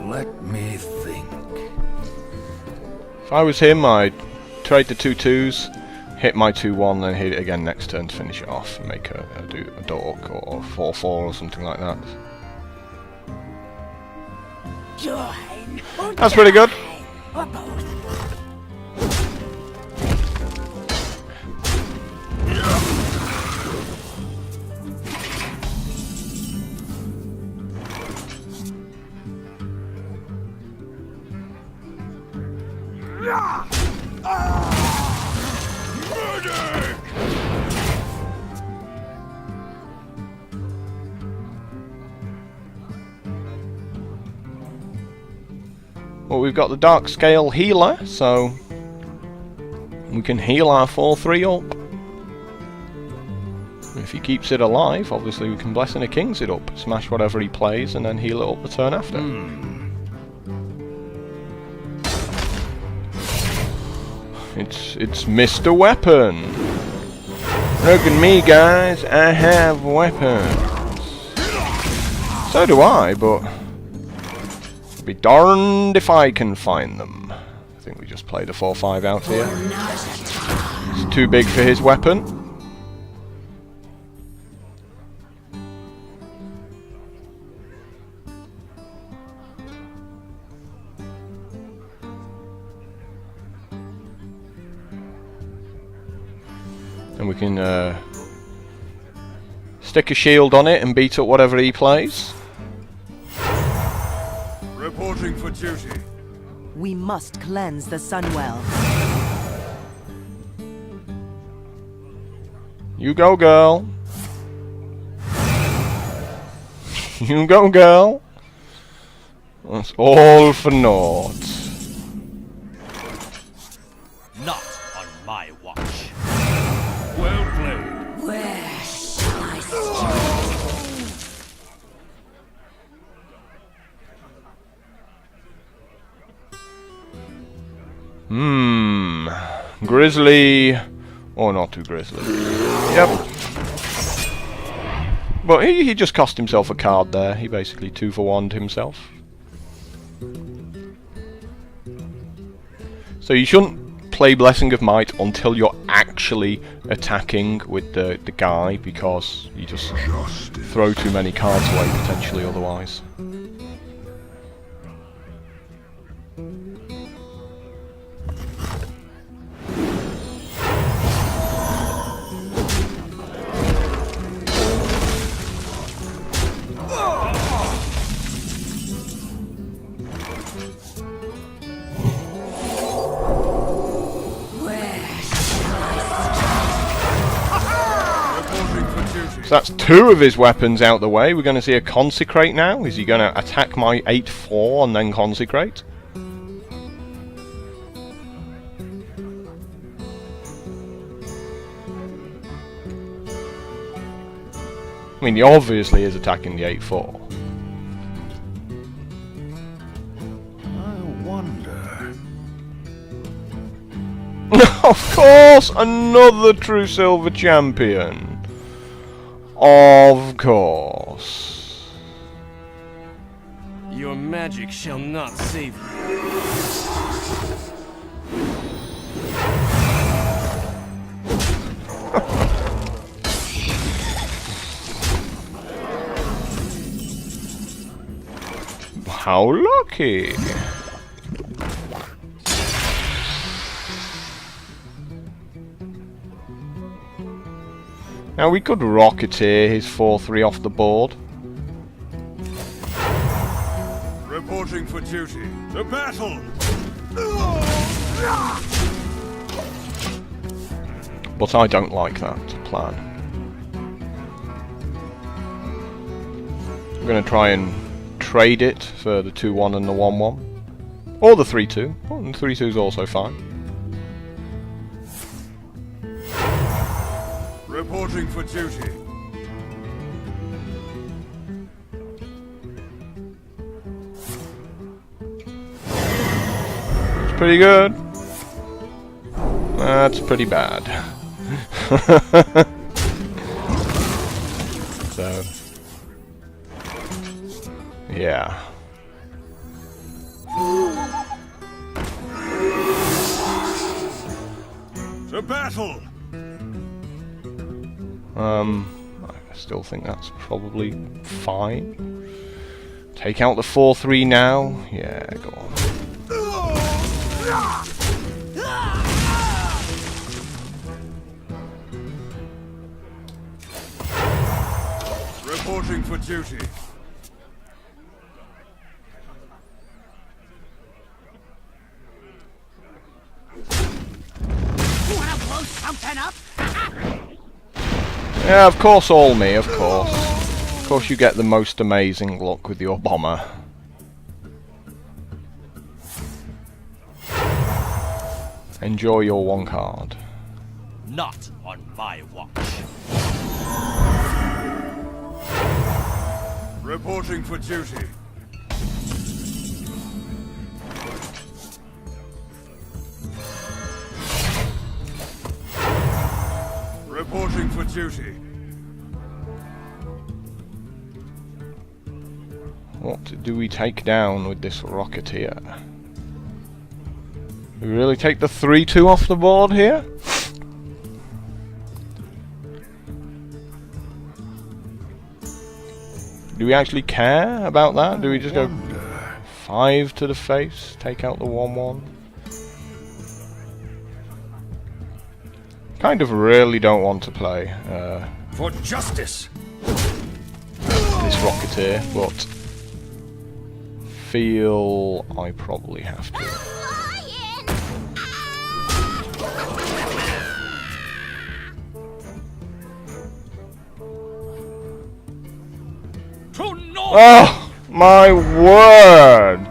Let me think. If I was him, I'd trade the 2/2s, hit my 2/1, then hit it again next turn to finish it off and make a dork or 4/4 or something like that. Join or That's pretty good. die, or both. Well, we've got the Dark Scale Healer, so we can heal our 4/3 up. If he keeps it alive, obviously we can Blessing the Kings it up, smash whatever he plays, and then heal it up the turn after. It's Mr. Weapon. Look at me, guys. I have weapons. So do I, but be darned if I can find them. I think we just played a 4/5 out here. It's too big for his weapon. And we can stick a shield on it and beat up whatever he plays. Reporting for duty. We must cleanse the Sunwell. You go, girl. You go, girl. That's all for naught. Not on my watch. Well played. Where shall I start? Grizzly. Or not too grizzly. Yep. But he just cost himself a card there. He basically 2-for-1'd himself. So you shouldn't play Blessing of Might until you're actually attacking with the guy, because you just throw too many cards away potentially otherwise. So that's 2 of his weapons out the way. We're going to see a Consecrate now. Is he going to attack my 8/4 and then Consecrate? I mean, he obviously is attacking the 8/4. I wonder. Of course, another True Silver Champion. Of course. Your magic shall not save you. How lucky. Now we could Rocketeer his 4/3 off the board. Reporting for duty. To battle! But I don't like that plan. I'm going to try and trade it for the 2/1 and the 1/1. Or the 3/2. Oh, and the 3/2 is also fine. Reporting for duty. It's pretty good. That's pretty bad. So, yeah. To battle! I still think that's probably fine. Take out the 4-3 now. Yeah, go on. Reporting for duty. You wanna blow something up? Yeah, of course, all me, of course. Of course you get the most amazing luck with your bomber. Enjoy your one card. Not on my watch. Reporting for duty. Reporting for duty. What do we take down with this Rocketeer? Do we really take the 3-2 off the board here? Do we actually care about that? Do we just go 5 to the face, take out the 1-1? Kind of really don't want to play For justice. this Rocketeer, but feel I probably have to. Oh my word!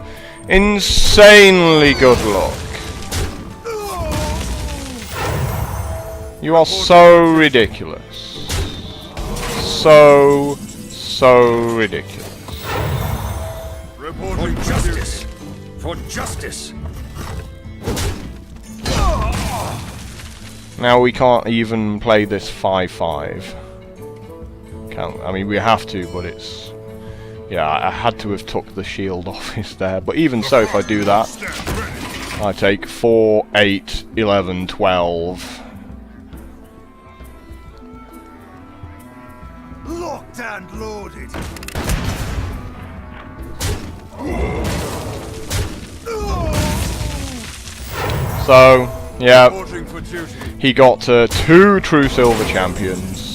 Insanely good luck. You are so ridiculous. So ridiculous. Reporting for justice. For justice. Now we can't even play this 5-5. Can't, I mean, we have to, but it's... Yeah, I had to have took the shield office there. But even so, if I do that, I take 4, 8, 11, 12. Locked and loaded. So, yeah, Reporting for duty. he got 2 true silver champions.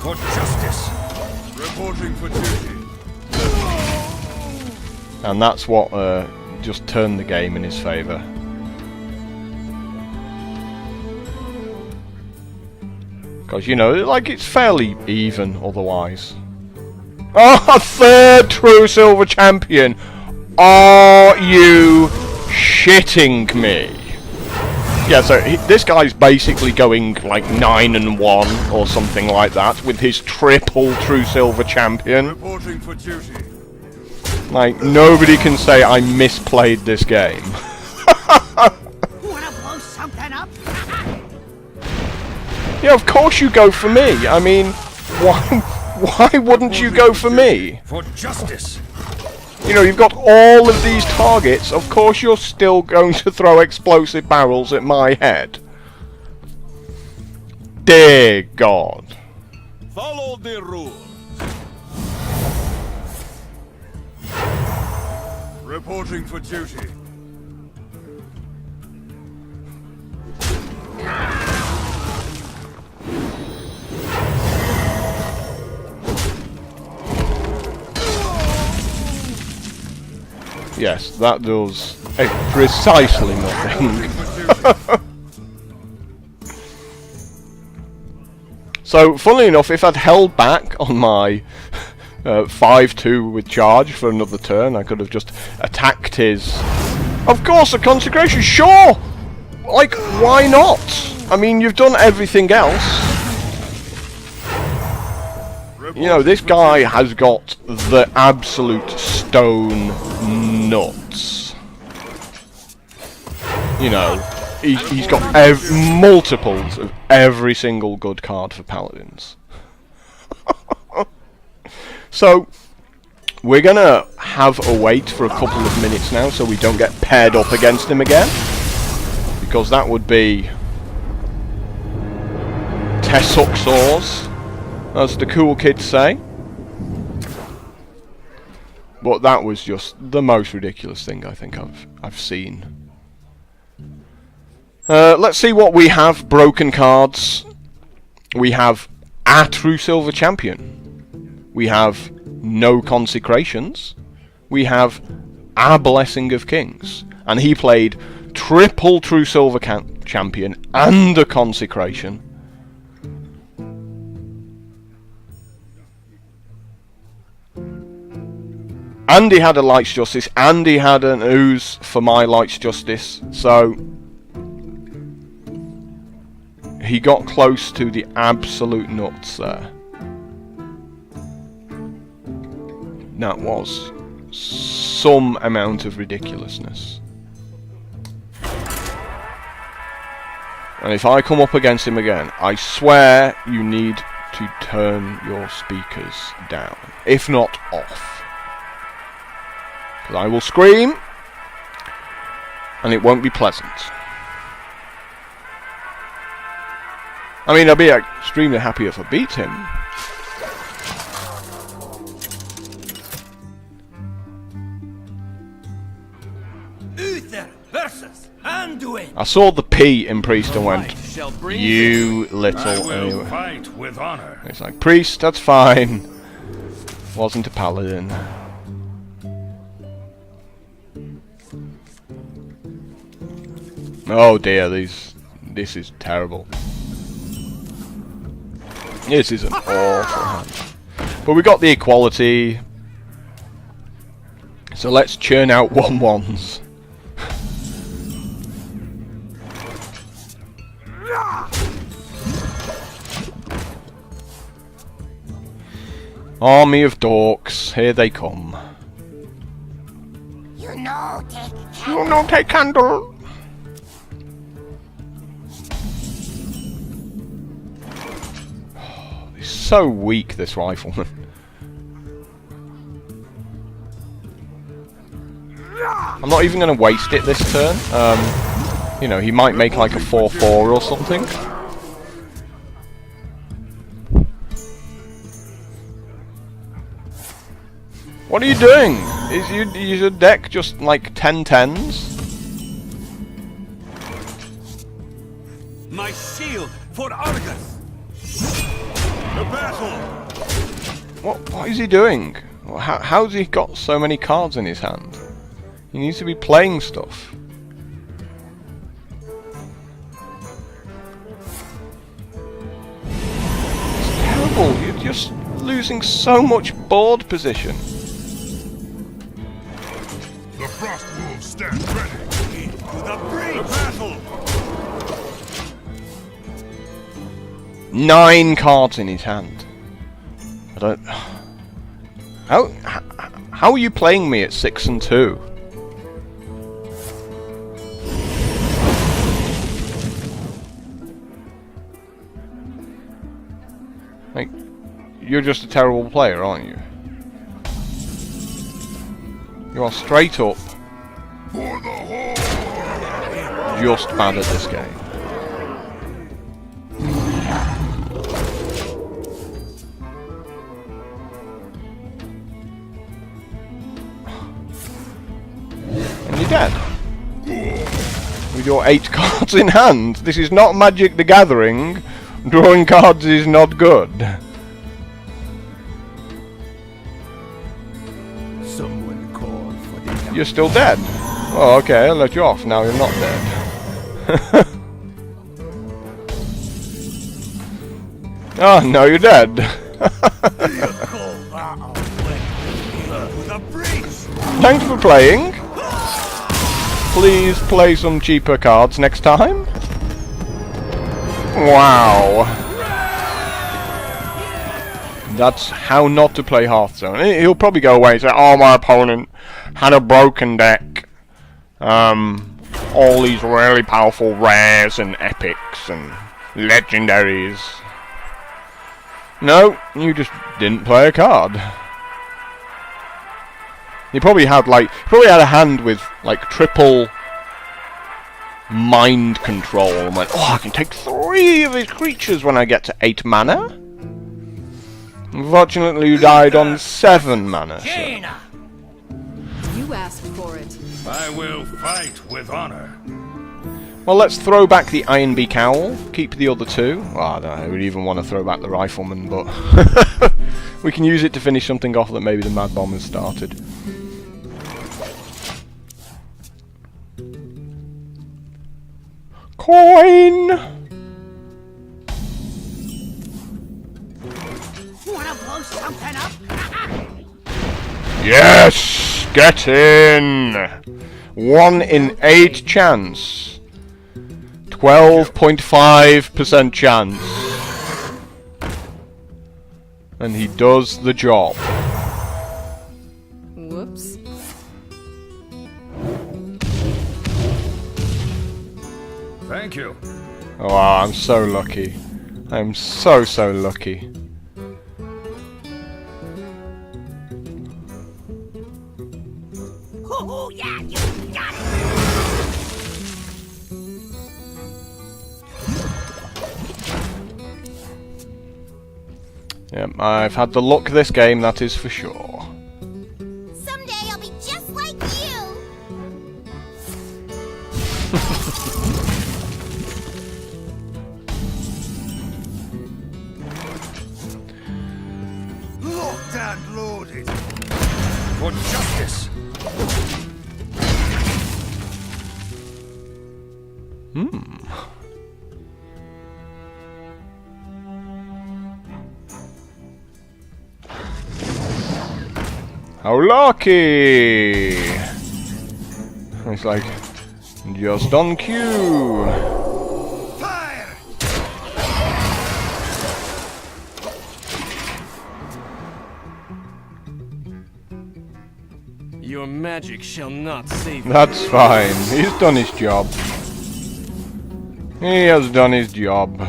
For justice. Reporting for duty. And that's what just turned the game in his favour. Because, you know, like, it's fairly even otherwise. Oh, a 3rd true silver champion! Are you shitting me? Yeah, so this guy's basically going like 9-1 or something like that with his triple true silver champion. Reporting for duty. Like, nobody can say I misplayed this game. You wanna blow something up? Yeah, of course you go for me. I mean, why wouldn't you go for me? For justice. You know, you've got all of these targets, of course you're still going to throw explosive barrels at my head. Dear God. Follow the rules. Reporting for duty. Yes, that does precisely nothing. So, funnily enough, if I'd held back on my 5-2 with charge for another turn, I could have just attacked his... Of course, a consecration, sure! Like, why not? I mean, you've done everything else. You know, this guy has got the absolute stone nuts. You know, he's got multiples of every single good card for paladins. So, We're gonna have a wait for a couple of minutes now so we don't get paired up against him again. Because that would be Tessuxors, as the cool kids say. But that was just the most ridiculous thing I think I've seen. Let's see what we have. Broken cards. We have a true silver champion. We have no consecrations. We have a blessing of kings. And he played triple true silver champion and a consecration. And he had a Light's Justice, and he had an ooze for my Light's Justice, so he got close to the absolute nuts there. That was some amount of ridiculousness. And if I come up against him again, I swear you need to turn your speakers down, if not off. Because I will scream, and it won't be pleasant. I mean, I'll be extremely happy if I beat him. Uther versus Anduin. I saw the P in Priest and went, Life shall bring you I little... will Anyway. fight with honor. It's like, Priest, that's fine. Wasn't a paladin. Oh dear, this is terrible. This is an awful hand. But we got the equality. So let's churn out 1/1s. Army of dorks, here they come. You know, take You no take candle. He's so weak, this rifleman. I'm not even going to waste it this turn. You know, he might make like a 4/4 or something. What are you doing? Is your deck just like 10 10s? my shield for Argus. The battle. What is he doing? How's he got so many cards in his hand? He needs to be playing stuff. It's terrible. You're just losing so much board position. The Frost Wolves stand ready. The breach. The battle. 9 cards in his hand. I don't... How are you playing me at 6 and 2? Like, you're just a terrible player, aren't you? You are straight up For the whole. just bad at this game. And you're dead. With your 8 cards in hand. This is not Magic the Gathering. Drawing cards is not good. Someone call for the doctor. You're still dead. Oh, okay, I'll let you off. Now you're not dead. Oh, no, you're dead. The breach. Thanks for playing. Please play some cheaper cards next time. Wow. That's how not to play Hearthstone. He'll probably go away and say, oh, my opponent had a broken deck. All these really powerful rares and epics and legendaries. No, you just didn't play a card. He probably had a hand with like triple mind control and went, oh, I can take 3 of his creatures when I get to 8 mana. Unfortunately, you died on 7 mana. So. You asked for it. I will fight with honor. Well, let's throw back the Iron Beak Owl. Keep the other 2. Well, I don't know, I would even want to throw back the Rifleman, but we can use it to finish something off that maybe the Mad Bombers started. Coin! Wanna blow something up? Yes! Get in! 1 in 8 chance. 12.5% chance. And he does the job. Whoops. Thank you. Oh, wow, I'm so lucky. I'm so lucky. Oh, yeah, you got it. Yep, I've had the luck this game, that is for sure. Someday I'll be just like you. Locked and loaded. For justice. How lucky! It's like, just on cue. Fire! Your magic shall not save you. That's fine. He's done his job. He has done his job.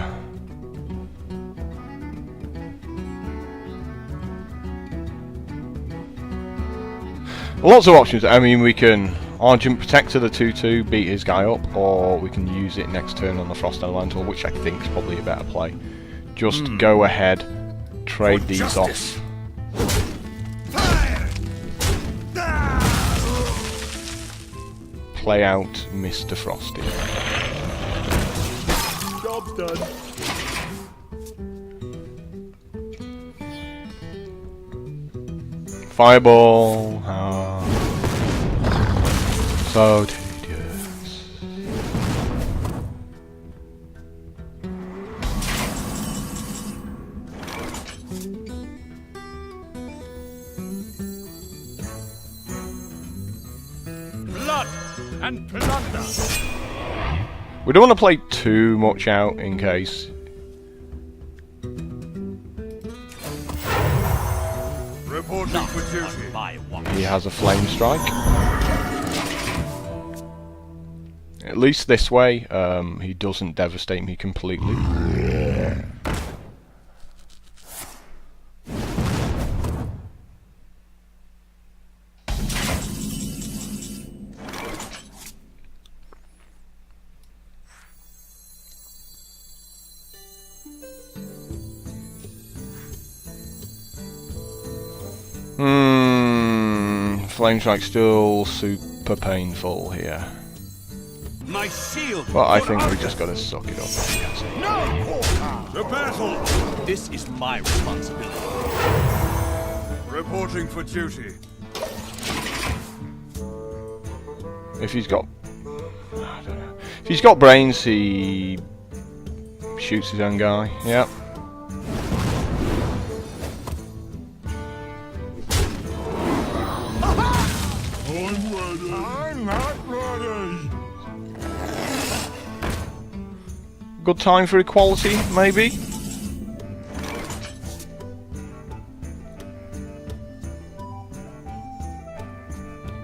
Lots of options. I mean, we can Argent Protector the 2/2, beat his guy up, or we can use it next turn on the Frost Elemental, which I think is probably a better play. Just go ahead, trade For these justice. off. Fire! Play out Mr. Frosty. Job's done. Fireball. Ah. So tedious. Blood and plunder. We don't want to play too much out in case. Reporting for duty. My one. He has a flame strike. At least this way, he doesn't devastate me completely. Flame strike still super painful here. My shield. But I think we just gotta suck it up. The battle! This is my responsibility. Reporting for duty. If he's got, I don't know. If he's got brains, he shoots his own guy. Yep. I'm not ready! Good time for equality, maybe?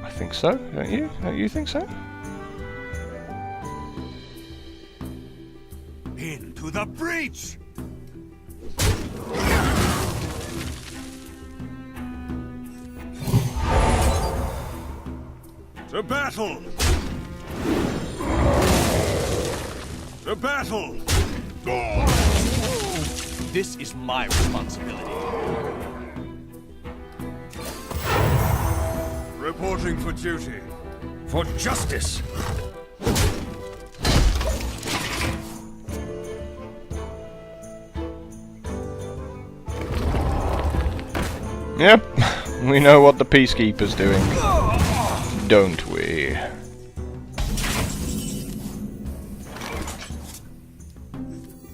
I think so, don't you? Don't you think so? Into the breach! To battle! To battle! This is my responsibility. Reporting for duty. For justice! Yep, we know what the Peacekeeper's doing. Don't we?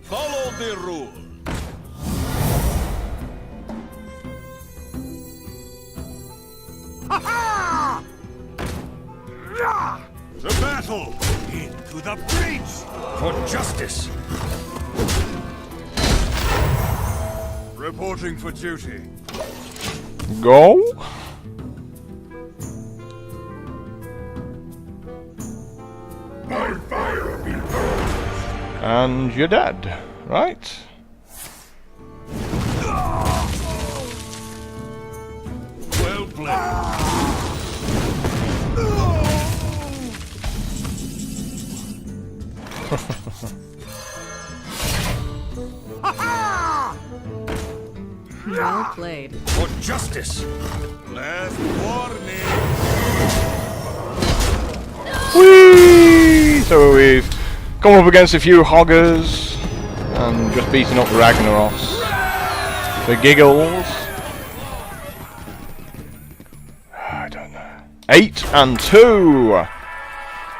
Follow the rule. To battle! Into the breach. For justice! Reporting for duty. Go. My fire be burned. And you're dead, right? Well played. Well played. For justice! Last warning! Whee! So we've come up against a few hoggers and just beating up Ragnaros for giggles. I don't know. 8 and 2.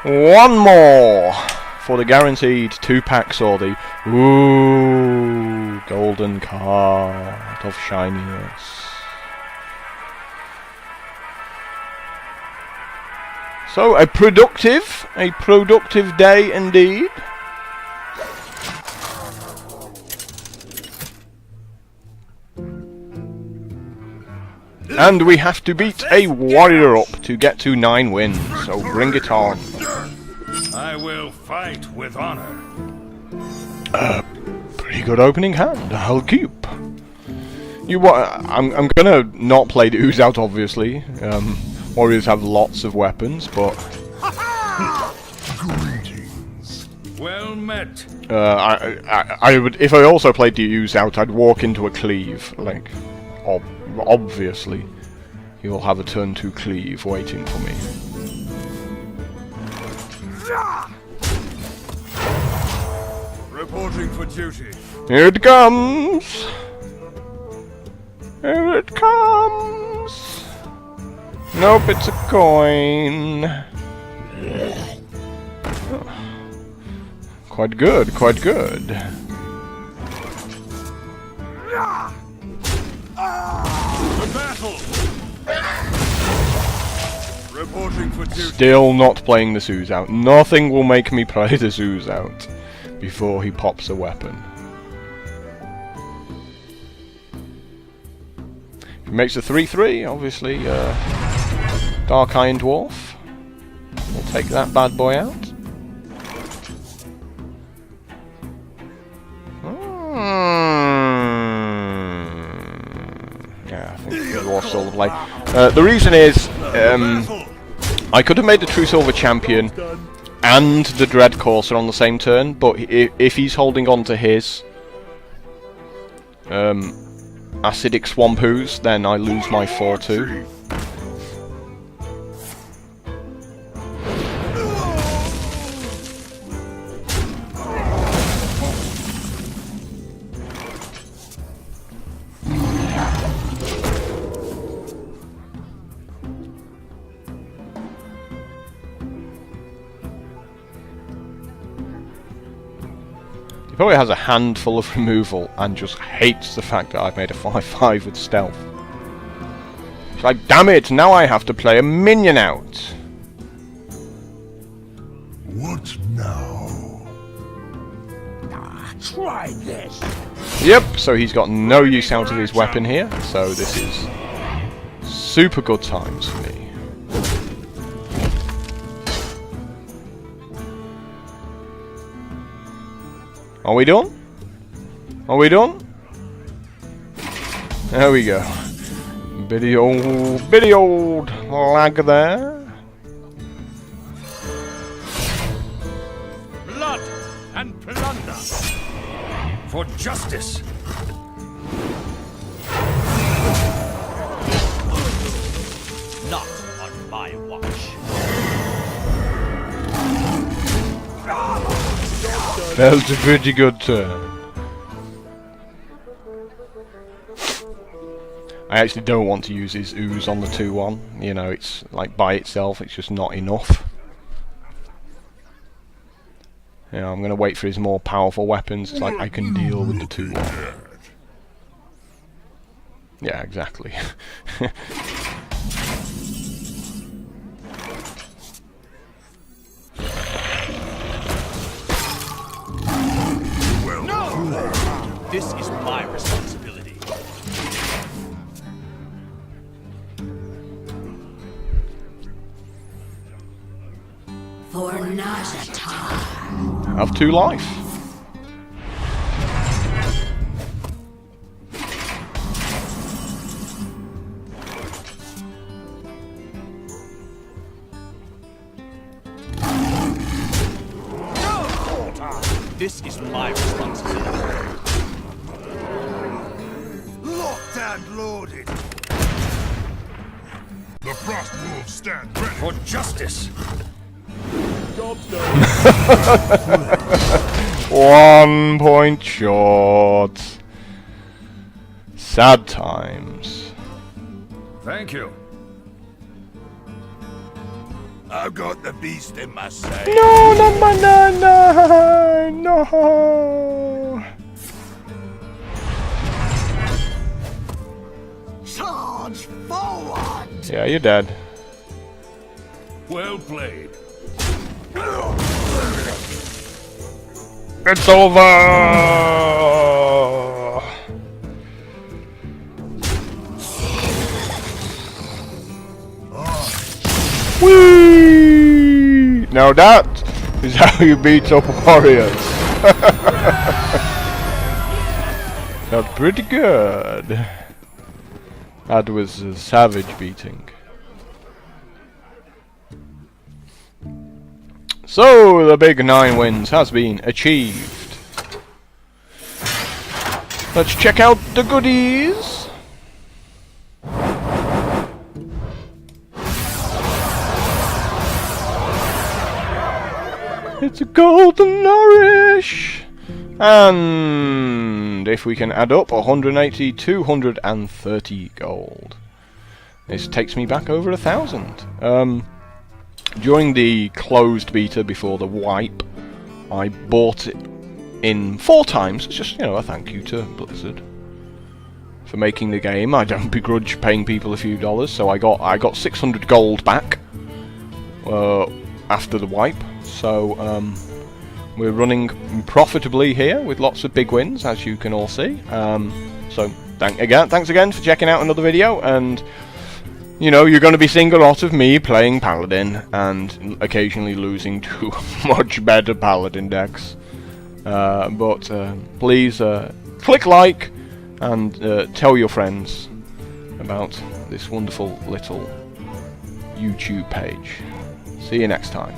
One more for the guaranteed 2-pack sortie. Ooh, golden card of shininess. So a productive day indeed. And we have to beat a warrior up to get to 9 wins, so bring it on. I will fight with honor. Pretty good opening hand, I'll keep. I'm gonna not play the ooze out, obviously. Warriors have lots of weapons, but Greetings. Well met. I would, if I also played the ooze out, I'd walk into a cleave, like, obviously. You'll have a turn to cleave waiting for me. Reporting for duty. Here it comes! Here it comes! Nope, it's a coin. Quite good, quite good. To battle! Reporting for duty. Still not playing the ooze out. Nothing will make me play the ooze out before he pops a weapon. If he makes a 3-3, obviously, Dark Iron Dwarf. We'll take that bad boy out. Yeah, I think the Dwarf's still the play. The reason is, I could have made the True Silver Champion and the Dread Courser on the same turn, but if he's holding on to his Acidic Swamp Ooze, then I lose my 4-2. He probably has a handful of removal and just hates the fact that I've made a 5-5 with stealth. It's like, damn it, now I have to play a minion out. What now? Try this. Yep, so he's got no use out of his weapon here, so this is super good times for me. Are we done? Are we done? There we go. Bitty old lag there. and plunder. For justice. Not on my watch. That was a pretty good turn. I actually don't want to use his ooze on the 2-1. You know, it's like by itself, it's just not enough. Yeah, I'm gonna wait for his more powerful weapons. It's like I can deal with the 2-1. Yeah, exactly. This is my responsibility. For Najata. Have 2 life. This is my responsibility. Locked and loaded. The Frost Wolves stand ready. For justice. 1 point short. Sad times. Thank you. I've got the beast in my sight. No, not banana. No. Charge forward! Yeah, you're dead. Well played. It's over. Whee! Now that is how you beat up warriors. That's pretty good. That was a savage beating. So the big 9 wins has been achieved. Let's check out the goodies. It's a golden nourish. And if we can add up 180, 230 gold. This takes me back over 1,000. During the closed beta before the wipe, I bought it in 4 times. It's just, you know, a thank you to Blizzard for making the game. I don't begrudge paying people a few dollars, so I got 600 gold back after the wipe. So we're running profitably here with lots of big wins, as you can all see. So thanks again for checking out another video, and you know, you're going to be seeing a lot of me playing Paladin and occasionally losing to much better Paladin decks. But please click like and tell your friends about this wonderful little YouTube page. See you next time.